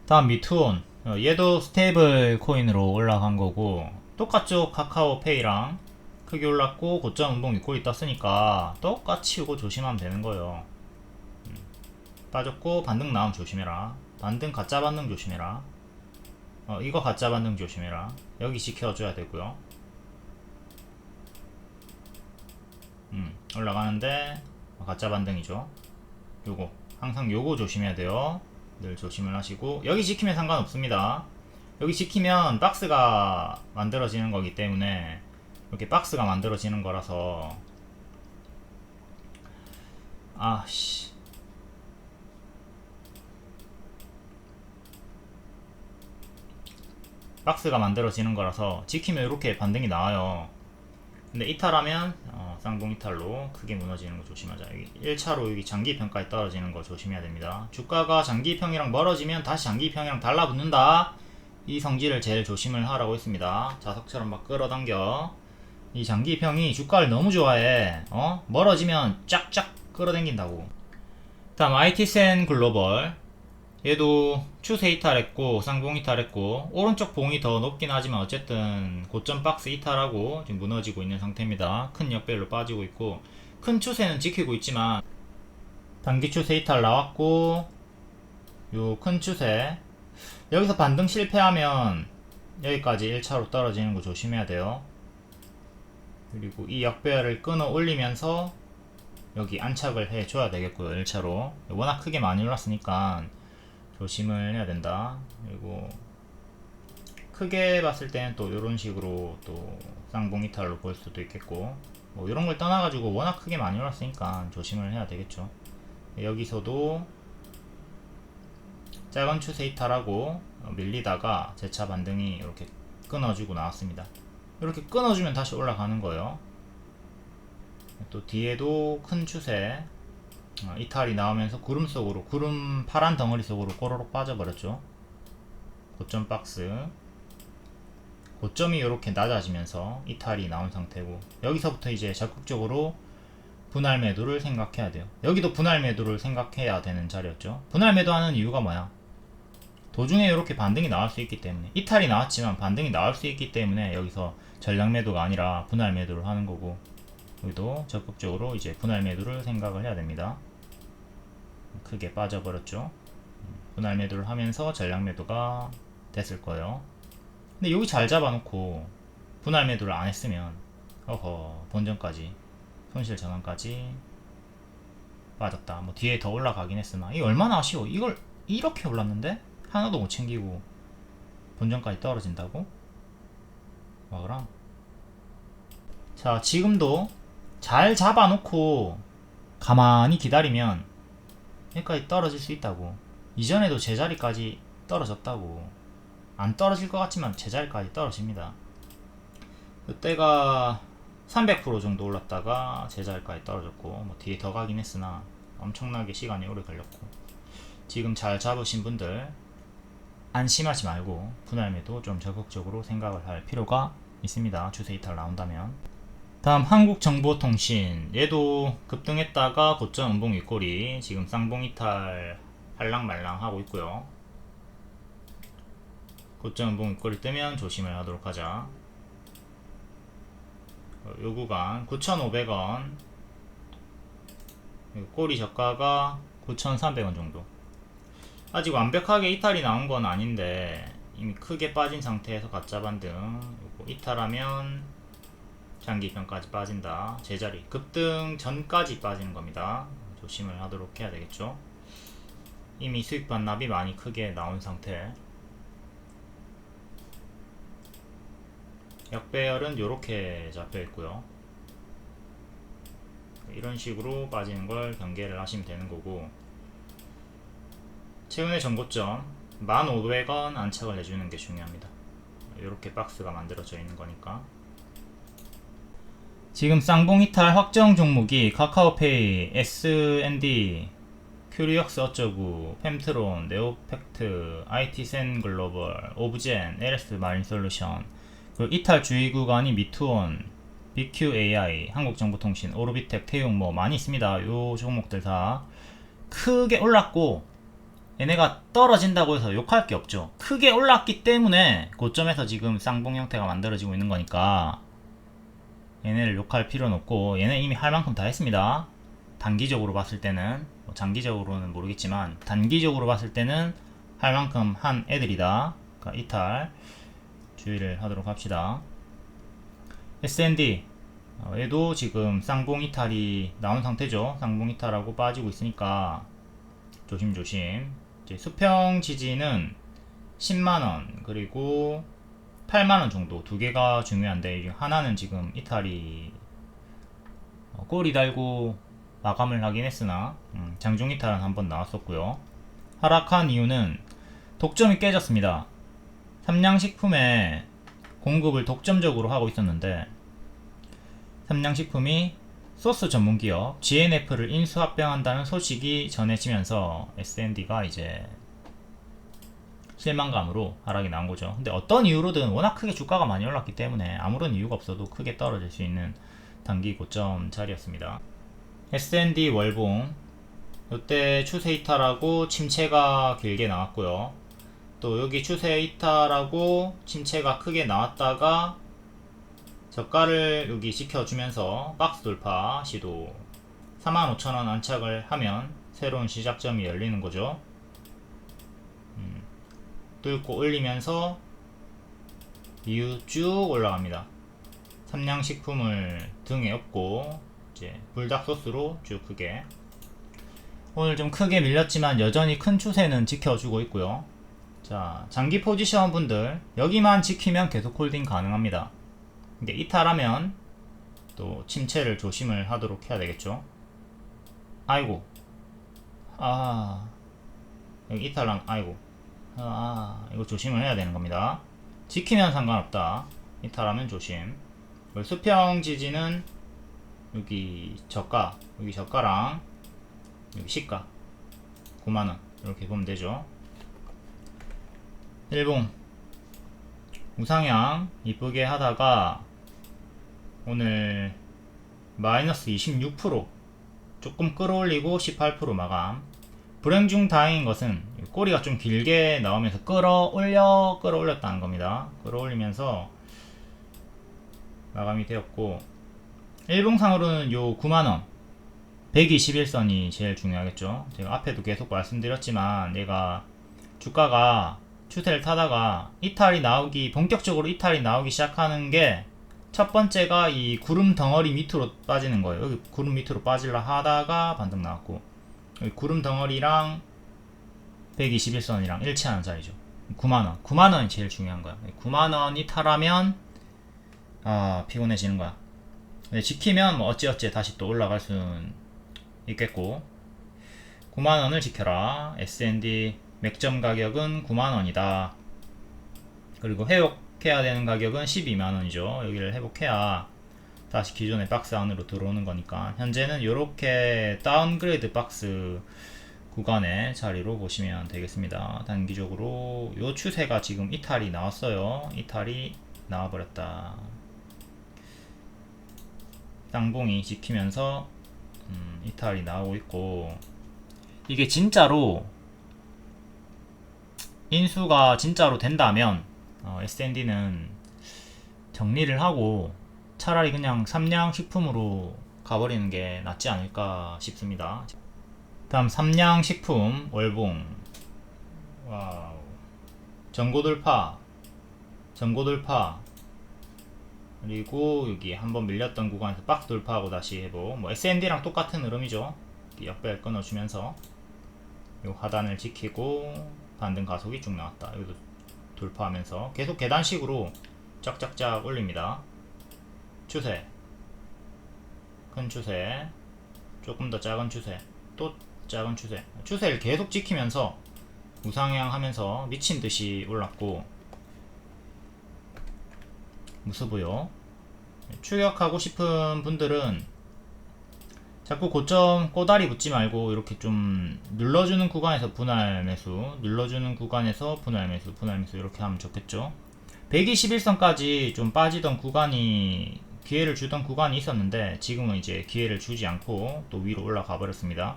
다음 미투온. 얘도 스테이블 코인으로 올라간 거고 똑같죠. 카카오페이랑 크게 올랐고 고점 운봉 윗골이 떴으니까 똑같이 이거 조심하면 되는 거예요. 빠졌고 반등 나오면 조심해라. 반등 가짜 반등 조심해라. 이거 가짜 반등 조심해라. 여기 지켜줘야 되고요. 올라가는데 가짜 반등이죠. 요거 항상 요거 조심해야 돼요. 늘 조심을 하시고, 여기 지키면 상관없습니다. 여기 지키면 박스가 만들어지는 거기 때문에, 이렇게 박스가 만들어지는 거라서 아씨 박스가 만들어지는 거라서 지키면 이렇게 반등이 나와요. 근데 이탈하면 쌍봉 이탈로 크게 무너지는 거 조심하자. 여기 1차로 여기 장기평가에 떨어지는 거 조심해야 됩니다. 주가가 장기평이랑 멀어지면 다시 장기평이랑 달라붙는다. 이 성질을 제일 조심을 하라고 했습니다. 자석처럼 막 끌어당겨. 이 장기평이 주가를 너무 좋아해. 멀어지면 쫙쫙 끌어당긴다고. 다음 IT센 글로벌. 얘도 추세 이탈했고 쌍봉 이탈했고 오른쪽 봉이 더 높긴 하지만 어쨌든 고점 박스 이탈하고 지금 무너지고 있는 상태입니다. 큰 역배열로 빠지고 있고 큰 추세는 지키고 있지만 단기 추세 이탈 나왔고 요 큰 추세 여기서 반등 실패하면 여기까지 1차로 떨어지는 거 조심해야 돼요. 그리고 이 역배열을 끊어 올리면서 여기 안착을 해 줘야 되겠고요. 1차로 워낙 크게 많이 올랐으니까 조심을 해야 된다. 그리고 크게 봤을 때는 또 이런 식으로 또 쌍봉 이탈로 볼 수도 있겠고 뭐 이런 걸 떠나가지고 워낙 크게 많이 올랐으니까 조심을 해야 되겠죠. 여기서도 작은 추세 이탈하고 밀리다가 재차 반등이 이렇게 끊어주고 나왔습니다. 이렇게 끊어주면 다시 올라가는 거예요. 또 뒤에도 큰 추세 이탈이 나오면서 구름 속으로 구름 파란 덩어리 속으로 꼬로록 빠져버렸죠. 고점 박스 고점이 이렇게 낮아지면서 이탈이 나온 상태고 여기서부터 이제 적극적으로 분할 매도를 생각해야 돼요. 여기도 분할 매도를 생각해야 되는 자리였죠. 분할 매도하는 이유가 뭐야? 도중에 이렇게 반등이 나올 수 있기 때문에 이탈이 나왔지만 반등이 나올 수 있기 때문에 여기서 전량 매도가 아니라 분할 매도를 하는 거고 여기도 적극적으로 이제 분할 매도를 생각을 해야 됩니다. 크게 빠져버렸죠. 분할 매도를 하면서 전량 매도가 됐을 거예요. 근데 여기 잘 잡아놓고 분할 매도를 안 했으면 본전까지 손실 전환까지 빠졌다. 뭐 뒤에 더 올라가긴 했으나 이게 얼마나 아쉬워. 이걸 이렇게 올랐는데 하나도 못 챙기고 본전까지 떨어진다고? 와그랑. 자, 지금도 잘 잡아놓고 가만히 기다리면 여기까지 떨어질 수 있다고. 이전에도 제자리까지 떨어졌다고. 안 떨어질 것 같지만 제자리까지 떨어집니다. 그때가 300% 정도 올랐다가 제자리까지 떨어졌고 뭐 뒤에 더 가긴 했으나 엄청나게 시간이 오래 걸렸고 지금 잘 잡으신 분들 안심하지 말고 분할 매도 좀 적극적으로 생각을 할 필요가 있습니다. 추세 이탈 나온다면. 다음 한국정보통신 얘도 급등했다가 고점 음봉 윗꼬리 지금 쌍봉 이탈 할랑말랑 하고 있고요. 고점 음봉 윗꼬리 뜨면 조심을 하도록 하자. 요 구간 9,500원 꼬리 저가가 9,300원 정도. 아직 완벽하게 이탈이 나온 건 아닌데 이미 크게 빠진 상태에서 가짜 반등 이탈하면 장기평까지 빠진다. 제자리 급등 전까지 빠지는 겁니다. 조심을 하도록 해야 되겠죠. 이미 수익 반납이 많이 크게 나온 상태. 역배열은 이렇게 잡혀 있고요. 이런 식으로 빠지는 걸 경계를 하시면 되는 거고 최근에 전고점 1,500원 안착을 해주는 게 중요합니다. 이렇게 박스가 만들어져 있는 거니까. 지금 쌍봉 이탈 확정 종목이 카카오페이, S&D, 큐리역스 어쩌구, 펨트론, 네오팩트, IT센 글로벌, 오브젠, LS 마린솔루션 그리고 이탈 주의 구간이 미투온, BQAI, 한국정보통신, 오르비텍, 태용 뭐 많이 있습니다. 요 종목들 다 크게 올랐고 얘네가 떨어진다고 해서 욕할 게 없죠. 크게 올랐기 때문에 고점에서 지금 쌍봉 형태가 만들어지고 있는 거니까 얘네를 욕할 필요는 없고 얘네 이미 할 만큼 다 했습니다. 단기적으로 봤을 때는 뭐 장기적으로는 모르겠지만 단기적으로 봤을 때는 할 만큼 한 애들이다. 그러니까 이탈 주의를 하도록 합시다. S&D 얘도 지금 쌍봉 이탈이 나온 상태죠. 쌍봉 이탈하고 빠지고 있으니까 조심조심. 이제 수평 지지는 10만원 그리고 8만원 정도 두 개가 중요한데 하나는 지금 이탈이 꼬리 달고 마감을 하긴 했으나 장중 이탈은 한번 나왔었고요. 하락한 이유는 독점이 깨졌습니다. 삼양식품에 공급을 독점적으로 하고 있었는데 삼양식품이 소스 전문기업 GNF를 인수합병한다는 소식이 전해지면서 S&D가 이제 실망감으로 하락이 나온 거죠. 근데 어떤 이유로든 워낙 크게 주가가 많이 올랐기 때문에 아무런 이유가 없어도 크게 떨어질 수 있는 단기 고점 자리였습니다. S&D 월봉 이때 추세 이탈하고 침체가 길게 나왔고요. 또 여기 추세 이탈하고 침체가 크게 나왔다가 저가를 여기 지켜주면서 박스 돌파 시도 45,000원 안착을 하면 새로운 시작점이 열리는 거죠. 뚫고 올리면서 이후 쭉 올라갑니다. 삼양식품을 등에 업고 이제 불닭 소스로 쭉 크게, 오늘 좀 크게 밀렸지만 여전히 큰 추세는 지켜주고 있고요. 자, 장기 포지션 분들 여기만 지키면 계속 홀딩 가능합니다. 근데 이탈하면 또 침체를 조심을 하도록 해야 되겠죠. 아이고, 여기 이탈하면 아이고, 이거 조심을 해야 되는 겁니다. 지키면 상관없다, 이탈하면 조심. 수평 지지는 여기 저가, 여기 저가랑 여기 시가 9만원 이렇게 보면 되죠. 일봉 우상향 이쁘게 하다가 오늘 마이너스 26% 조금 끌어올리고 18% 마감. 불행 중 다행인 것은 꼬리가 좀 길게 나오면서 끌어올렸다는 겁니다. 끌어올리면서 마감이 되었고, 일봉상으로는 요 9만원 121선이 제일 중요하겠죠. 제가 앞에도 계속 말씀드렸지만 얘가 주가가 추세를 타다가 본격적으로 이탈이 나오기 시작하는 게 첫 번째가 이 구름 덩어리 밑으로 빠지는 거예요. 여기 구름 밑으로 빠질라 하다가 반등 나왔고, 여기 구름 덩어리랑 121선이랑 일치하는 자리죠. 9만원이 제일 중요한 거야. 9만원 이탈하면 피곤해지는 거야. 근데 지키면 뭐 어찌어찌 다시 또 올라갈 수는 있겠고, 9만원을 지켜라. S&D 맥점 가격은 9만원이다. 그리고 회복해야 되는 가격은 12만원이죠. 여기를 회복해야 다시 기존의 박스 안으로 들어오는 거니까, 현재는 이렇게 다운그레이드 박스 구간의 자리로 보시면 되겠습니다. 단기적으로 요 추세가 지금 이탈이 나왔어요. 이탈이 나와버렸다. 쌍봉이 지키면서 이탈이 나오고 있고, 이게 진짜로 인수가 진짜로 된다면 S&D는 정리를 하고 차라리 그냥 삼양식품으로 가버리는 게 낫지 않을까 싶습니다. 다음 삼양식품 월봉. 와우. 전고돌파 그리고 여기 한번 밀렸던 구간에서 박스 돌파하고 다시 회복. 뭐 S&D랑 똑같은 흐름이죠. 역배열 끊어주면서 요 하단을 지키고 반등 가속이 쭉 나왔다. 여기도 돌파하면서 계속 계단식으로 쫙쫙쫙 올립니다. 추세, 큰 추세, 조금 더 작은 추세, 또 작은 추세, 추세를 계속 지키면서 우상향 하면서 미친듯이 올랐고, 무스부요. 추격하고 싶은 분들은 자꾸 고점 꼬다리 붙지 말고 이렇게 좀 눌러주는 구간에서 분할 매수, 눌러주는 구간에서 분할 매수 이렇게 하면 좋겠죠. 121선까지 좀 빠지던 구간이, 기회를 주던 구간이 있었는데 지금은 이제 기회를 주지 않고 또 위로 올라가 버렸습니다.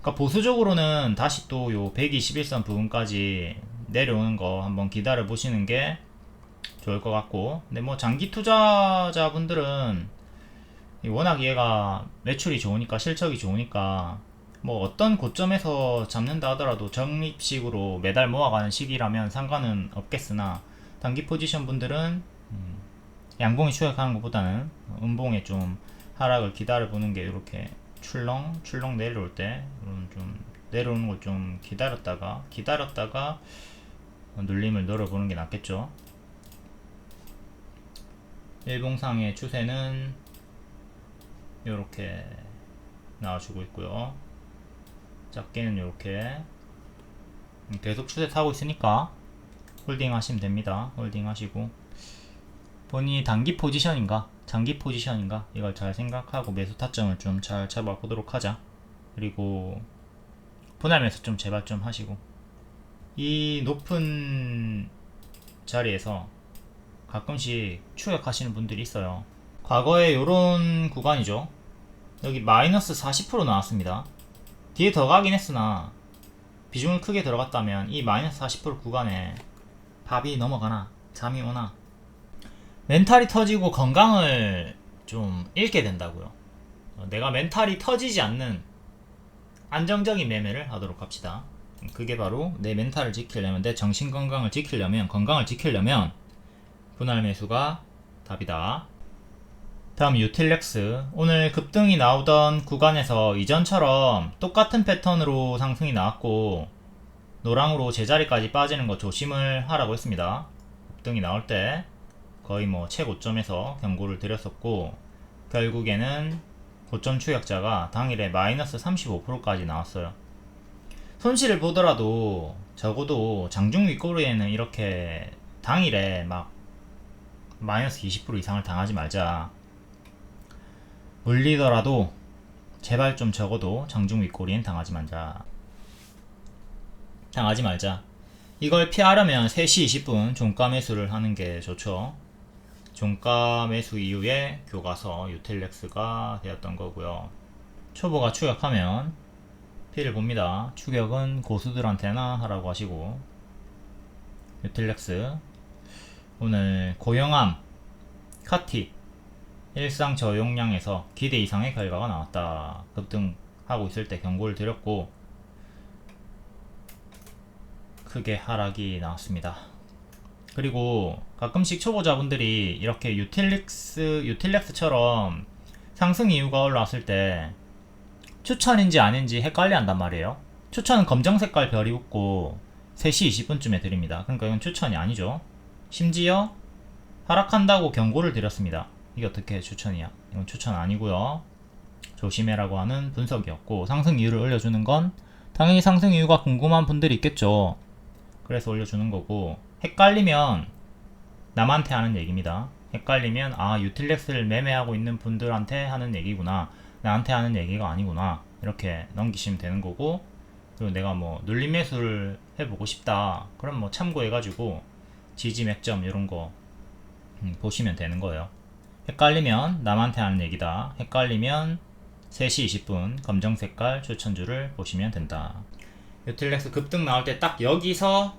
그러니까 보수적으로는 다시 또 요 121선 부분까지 내려오는 거 한번 기다려 보시는 게 좋을 것 같고, 근데 뭐 장기 투자자분들은 워낙 얘가 매출이 좋으니까, 실적이 좋으니까 뭐 어떤 고점에서 잡는다 하더라도 적립식으로 매달 모아가는 시기라면 상관은 없겠으나, 단기 포지션 분들은 양봉이 추격하는 것보다는 음봉에 좀 하락을 기다려 보는 게, 이렇게 출렁 내려올 때 좀 내려오는 걸 좀 기다렸다가 눌림을 노려보는 게 낫겠죠. 일봉상의 추세는 이렇게 나와주고 있고요. 작게는 이렇게 계속 추세 타고 있으니까 홀딩 하시면 됩니다. 홀딩 하시고, 본인이 단기 포지션인가 장기 포지션인가 이걸 잘 생각하고 매수 타점을 좀 잘 잡아보도록 하자. 그리고 분할 매수 좀 제발 좀 하시고, 이 높은 자리에서 가끔씩 추격하시는 분들이 있어요. 과거에 요런 구간이죠. 여기 마이너스 40% 나왔습니다. 뒤에 더 가긴 했으나 비중을 크게 들어갔다면 이 마이너스 40% 구간에 밥이 넘어가나 잠이 오나 멘탈이 터지고 건강을 좀 잃게 된다고요. 내가 멘탈이 터지지 않는 안정적인 매매를 하도록 합시다. 그게 바로 내 멘탈을 지키려면, 내 정신 건강을 지키려면, 건강을 지키려면 분할 매수가 답이다. 다음 유틸렉스. 오늘 급등이 나오던 구간에서 이전처럼 똑같은 패턴으로 상승이 나왔고 노랑으로 제자리까지 빠지는 거 조심을 하라고 했습니다. 급등이 나올 때 거의 뭐 최고점에서 경고를 드렸었고 결국에는 고점 추격자가 당일에 마이너스 35%까지 나왔어요. 손실을 보더라도 적어도 장중 윗꼬리에는 이렇게 당일에 막 마이너스 20% 이상을 당하지 말자. 물리더라도 제발 좀 적어도 장중 윗꼬리엔 당하지 말자. 이걸 피하려면 3시 20분 종가 매수를 하는 게 좋죠. 종가 매수 이후에 교과서 유틸렉스가 되었던 거고요. 초보가 추격하면 피를 봅니다. 추격은 고수들한테나 하라고 하시고, 유틸렉스 오늘 고영암, 카티, 일상 저용량에서 기대 이상의 결과가 나왔다. 급등하고 있을 때 경고를 드렸고 크게 하락이 나왔습니다. 그리고 가끔씩 초보자분들이 이렇게 유틸렉스처럼 상승 이유가 올라왔을 때 추천인지 아닌지 헷갈려 한단 말이에요. 추천은 검정 색깔 별이 붙고 3시 20분쯤에 드립니다. 그러니까 이건 추천이 아니죠. 심지어 하락한다고 경고를 드렸습니다. 이게 어떻게 추천이야? 이건 추천 아니고요. 조심해라고 하는 분석이었고, 상승 이유를 올려주는 건 당연히 상승 이유가 궁금한 분들이 있겠죠. 그래서 올려주는 거고, 헷갈리면 남한테 하는 얘기입니다. 헷갈리면 아 유틸렉스를 매매하고 있는 분들한테 하는 얘기구나, 나한테 하는 얘기가 아니구나, 이렇게 넘기시면 되는 거고, 그리고 내가 뭐 눌림 매수를 해보고 싶다 그럼 뭐 참고해가지고 지지 맥점 이런거 보시면 되는 거예요. 헷갈리면 남한테 하는 얘기다, 헷갈리면 3시 20분 검정색깔 추천주를 보시면 된다. 유틸렉스 급등 나올 때 딱 여기서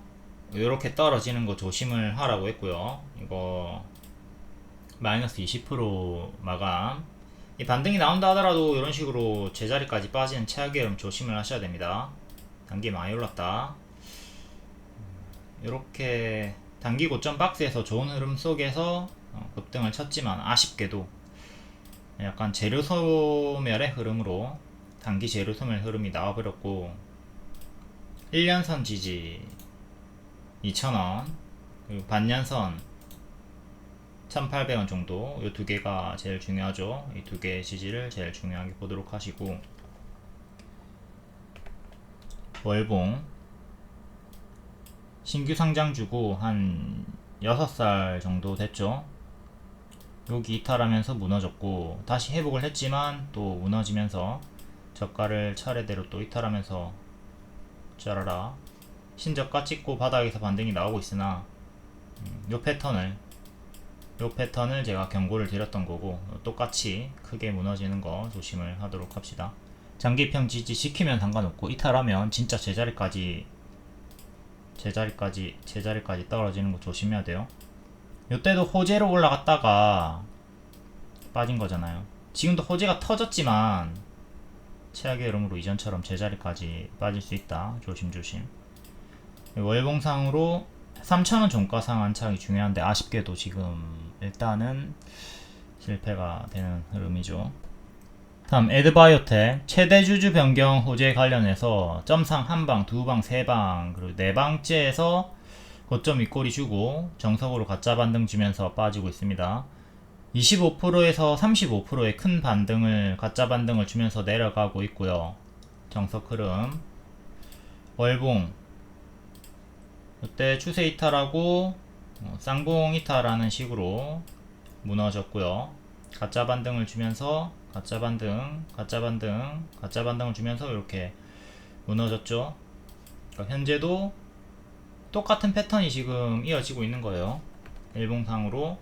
이렇게 떨어지는 거 조심을 하라고 했고요. 이거 마이너스 20% 마감. 이 반등이 나온다 하더라도 이런 식으로 제자리까지 빠지는 최악의 흐름 조심을 하셔야 됩니다. 단기 많이 올랐다. 이렇게 단기 고점 박스에서 좋은 흐름 속에서 급등을 쳤지만 아쉽게도 약간 재료 소멸의 흐름으로 단기 재료 소멸 흐름이 나와버렸고, 1년선 지지 2,000원, 그리고 반년선 1,800원 정도, 이 두 개가 제일 중요하죠. 이 두 개의 지지를 제일 중요하게 보도록 하시고, 월봉 신규 상장주고 한 6살 정도 됐죠. 여기 이탈하면서 무너졌고 다시 회복을 했지만 또 무너지면서 저가를 차례대로 또 이탈하면서 짜라라 신저가 찍고 바닥에서 반등이 나오고 있으나 요 패턴을 제가 경고를 드렸던 거고, 똑같이 크게 무너지는 거 조심을 하도록 합시다. 장기평 지지 지키면 상관없고 이탈하면 진짜 제자리까지 떨어지는 거 조심해야 돼요. 요때도 호재로 올라갔다가 빠진 거잖아요. 지금도 호재가 터졌지만 최악의 흐름으로 이전처럼 제자리까지 빠질 수 있다. 조심조심. 월봉상으로 3,000원 종가상 안착이 중요한데 아쉽게도 지금 일단은 실패가 되는 흐름이죠. 다음 에드바이오텍 최대 주주 변경 호재 관련해서 점상 한방, 두방, 세방, 그리고 네방째에서 고점 윗꼬리 주고 정석으로 가짜 반등 주면서 빠지고 있습니다. 25%에서 35%의 큰 반등을, 가짜 반등을 주면서 내려가고 있고요. 정석 흐름. 월봉 이때 추세 이탈하고 쌍봉 이탈하는 식으로 무너졌고요. 가짜 반등을 주면서 가짜 반등을 주면서 이렇게 무너졌죠. 그러니까 현재도 똑같은 패턴이 지금 이어지고 있는 거예요. 일봉상으로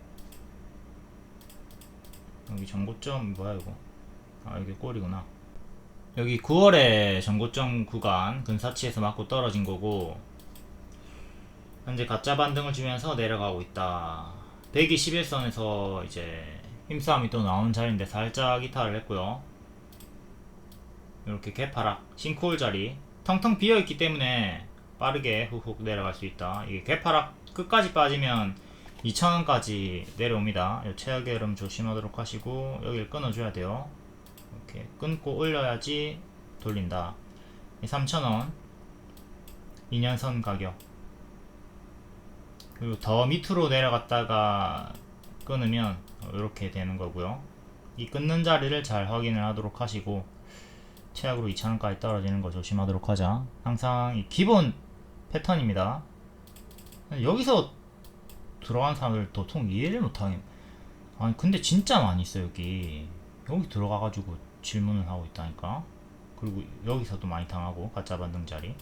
여기 전고점 뭐야 이거? 아 여기 꼴이구나. 여기 9월에 전고점 구간 근사치에서 맞고 떨어진 거고, 현재 가짜 반등을 주면서 내려가고 있다. 121선에서 이제 힘싸움이 또 나오는 자리인데 살짝 이탈을 했고요. 이렇게 개파락 싱크홀 자리 텅텅 비어있기 때문에 빠르게 훅훅 내려갈 수 있다. 이게 개파락 끝까지 빠지면 2,000원까지 내려옵니다. 이 최악의 흐름 조심하도록 하시고 여기를 끊어줘야 돼요. 이렇게 끊고 올려야지 돌린다. 3,000원 2년선 가격, 그리고 더 밑으로 내려갔다가 끊으면 이렇게 되는 거고요. 이 끊는 자리를 잘 확인을 하도록 하시고 최악으로 2,000원까지 떨어지는 거 조심하도록 하자. 항상 이 기본 패턴입니다. 여기서 들어간 사람들 도통 이해를 못하게. 아니 근데 진짜 많이 있어. 여기 들어가가지고 질문을 하고 있다니까. 그리고 여기서도 많이 당하고 가짜 반등 자리.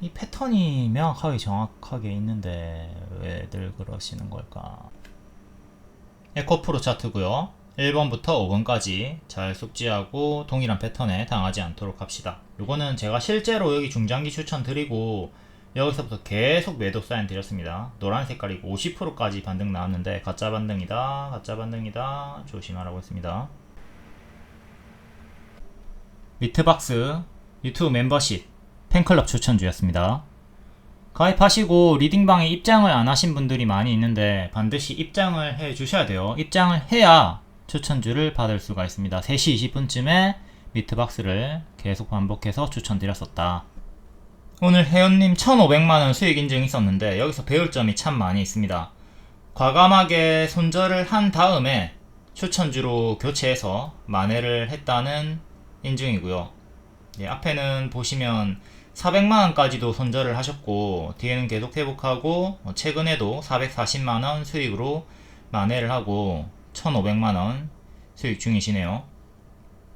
이 패턴이 명확하게 정확하게 있는데 왜들 그러시는 걸까? 에코프로 차트고요. 1번부터 5번까지 잘 숙지하고 동일한 패턴에 당하지 않도록 합시다. 요거는 제가 실제로 여기 중장기 추천 드리고 여기서부터 계속 매도 사인 드렸습니다. 노란 색깔이고 50%까지 반등 나왔는데 가짜 반등이다, 가짜 반등이다, 조심하라고 했습니다. 미트박스 유튜브 멤버십 팬클럽 추천주였습니다. 가입하시고 리딩방에 입장을 안 하신 분들이 많이 있는데 반드시 입장을 해 주셔야 돼요. 입장을 해야 추천주를 받을 수가 있습니다. 3시 20분쯤에 미트박스를 계속 반복해서 추천드렸었다. 오늘 회원님 1,500만원 수익 인증이 있었는데 여기서 배울 점이 참 많이 있습니다. 과감하게 손절을 한 다음에 추천주로 교체해서 만회를 했다는 인증이고요. 예, 앞에는 보시면 400만원까지도 손절을 하셨고 뒤에는 계속 회복하고 최근에도 440만원 수익으로 만회를 하고 1,500만원 수익 중이시네요.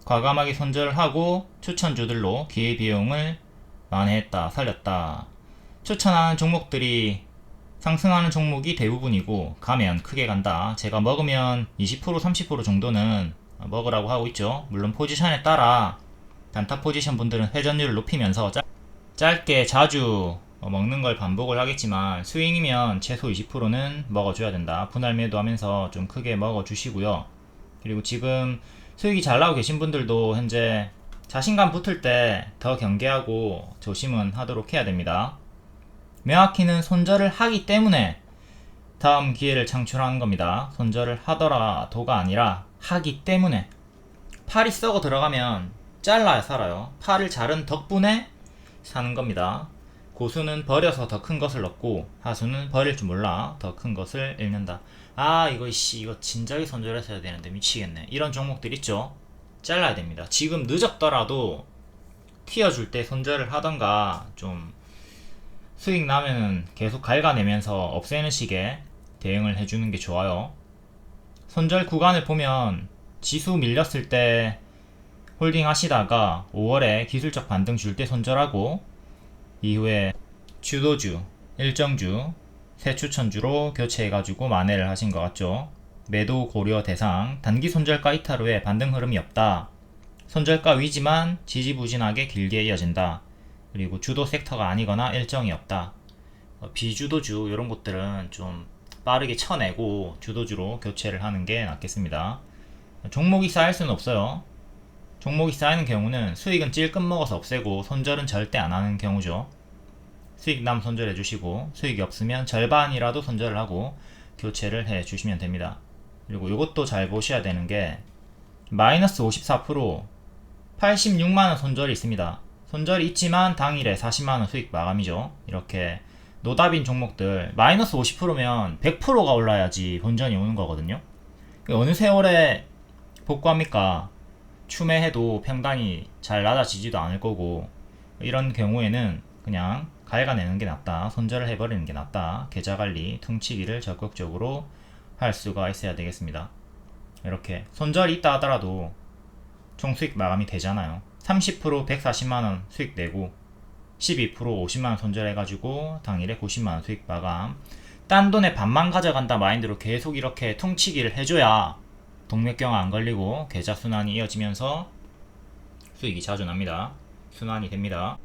과감하게 손절을 하고 추천주들로 기회비용을 만회했다, 살렸다. 추천하는 종목들이 상승하는 종목이 대부분이고 가면 크게 간다. 제가 먹으면 20% 30% 정도는 먹으라고 하고 있죠. 물론 포지션에 따라 단타 포지션 분들은 회전율을 높이면서 짧게 자주 먹는 걸 반복을 하겠지만 스윙이면 최소 20%는 먹어줘야 된다. 분할 매도하면서 좀 크게 먹어주시고요. 그리고 지금 수익이 잘 나오고 계신 분들도 현재 자신감 붙을 때 더 경계하고 조심은 하도록 해야 됩니다. 명확히는 손절을 하기 때문에 다음 기회를 창출하는 겁니다. 손절을 하더라도가 아니라 하기 때문에. 팔이 썩어 들어가면 잘라야 살아요. 팔을 자른 덕분에 사는 겁니다. 고수는 버려서 더 큰 것을 얻고 하수는 버릴 줄 몰라 더 큰 것을 잃는다. 아 이거 진작에 손절했어야 되는데 미치겠네. 이런 종목들 있죠. 잘라야 됩니다. 지금 늦었더라도 튀어줄 때 손절을 하던가 좀 수익 나면은 계속 갉아내면서 없애는 식의 대응을 해주는 게 좋아요. 손절 구간을 보면 지수 밀렸을 때 홀딩 하시다가 5월에 기술적 반등 줄 때 손절하고 이후에 주도주, 일정주, 새 추천주로 교체해가지고 만회를 하신 것 같죠. 매도 고려 대상, 단기 손절가 이탈 후에 반등 흐름이 없다. 손절가 위지만 지지부진하게 길게 이어진다. 그리고 주도 섹터가 아니거나 일정이 없다. 비주도주 이런 것들은 좀 빠르게 쳐내고 주도주로 교체를 하는 게 낫겠습니다. 종목이 쌓일 수는 없어요. 종목이 쌓이는 경우는 수익은 찔끔 먹어서 없애고 손절은 절대 안 하는 경우죠. 수익 남 손절해 주시고 수익이 없으면 절반이라도 손절을 하고 교체를 해 주시면 됩니다. 그리고 이것도 잘 보셔야 되는 게 마이너스 54% 86만원 손절이 있습니다. 손절이 있지만 당일에 40만원 수익 마감이죠. 이렇게 노답인 종목들 마이너스 50%면 100%가 올라야지 본전이 오는 거거든요. 어느 세월에 복구합니까? 추매해도 평단이 잘 낮아지지도 않을 거고 이런 경우에는 그냥 갉아내는 게 낫다. 손절을 해버리는 게 낫다. 계좌관리, 퉁치기를 적극적으로 할 수가 있어야 되겠습니다. 이렇게 손절이 있다 하더라도 총수익 마감이 되잖아요. 30% 140만원 수익 내고 12% 50만원 손절해가지고 당일에 90만원 수익 마감. 딴 돈의 반만 가져간다 마인드로 계속 이렇게 퉁치기를 해줘야 동맥경화 안 걸리고 계좌 순환이 이어지면서 수익이 자주 납니다. 순환이 됩니다.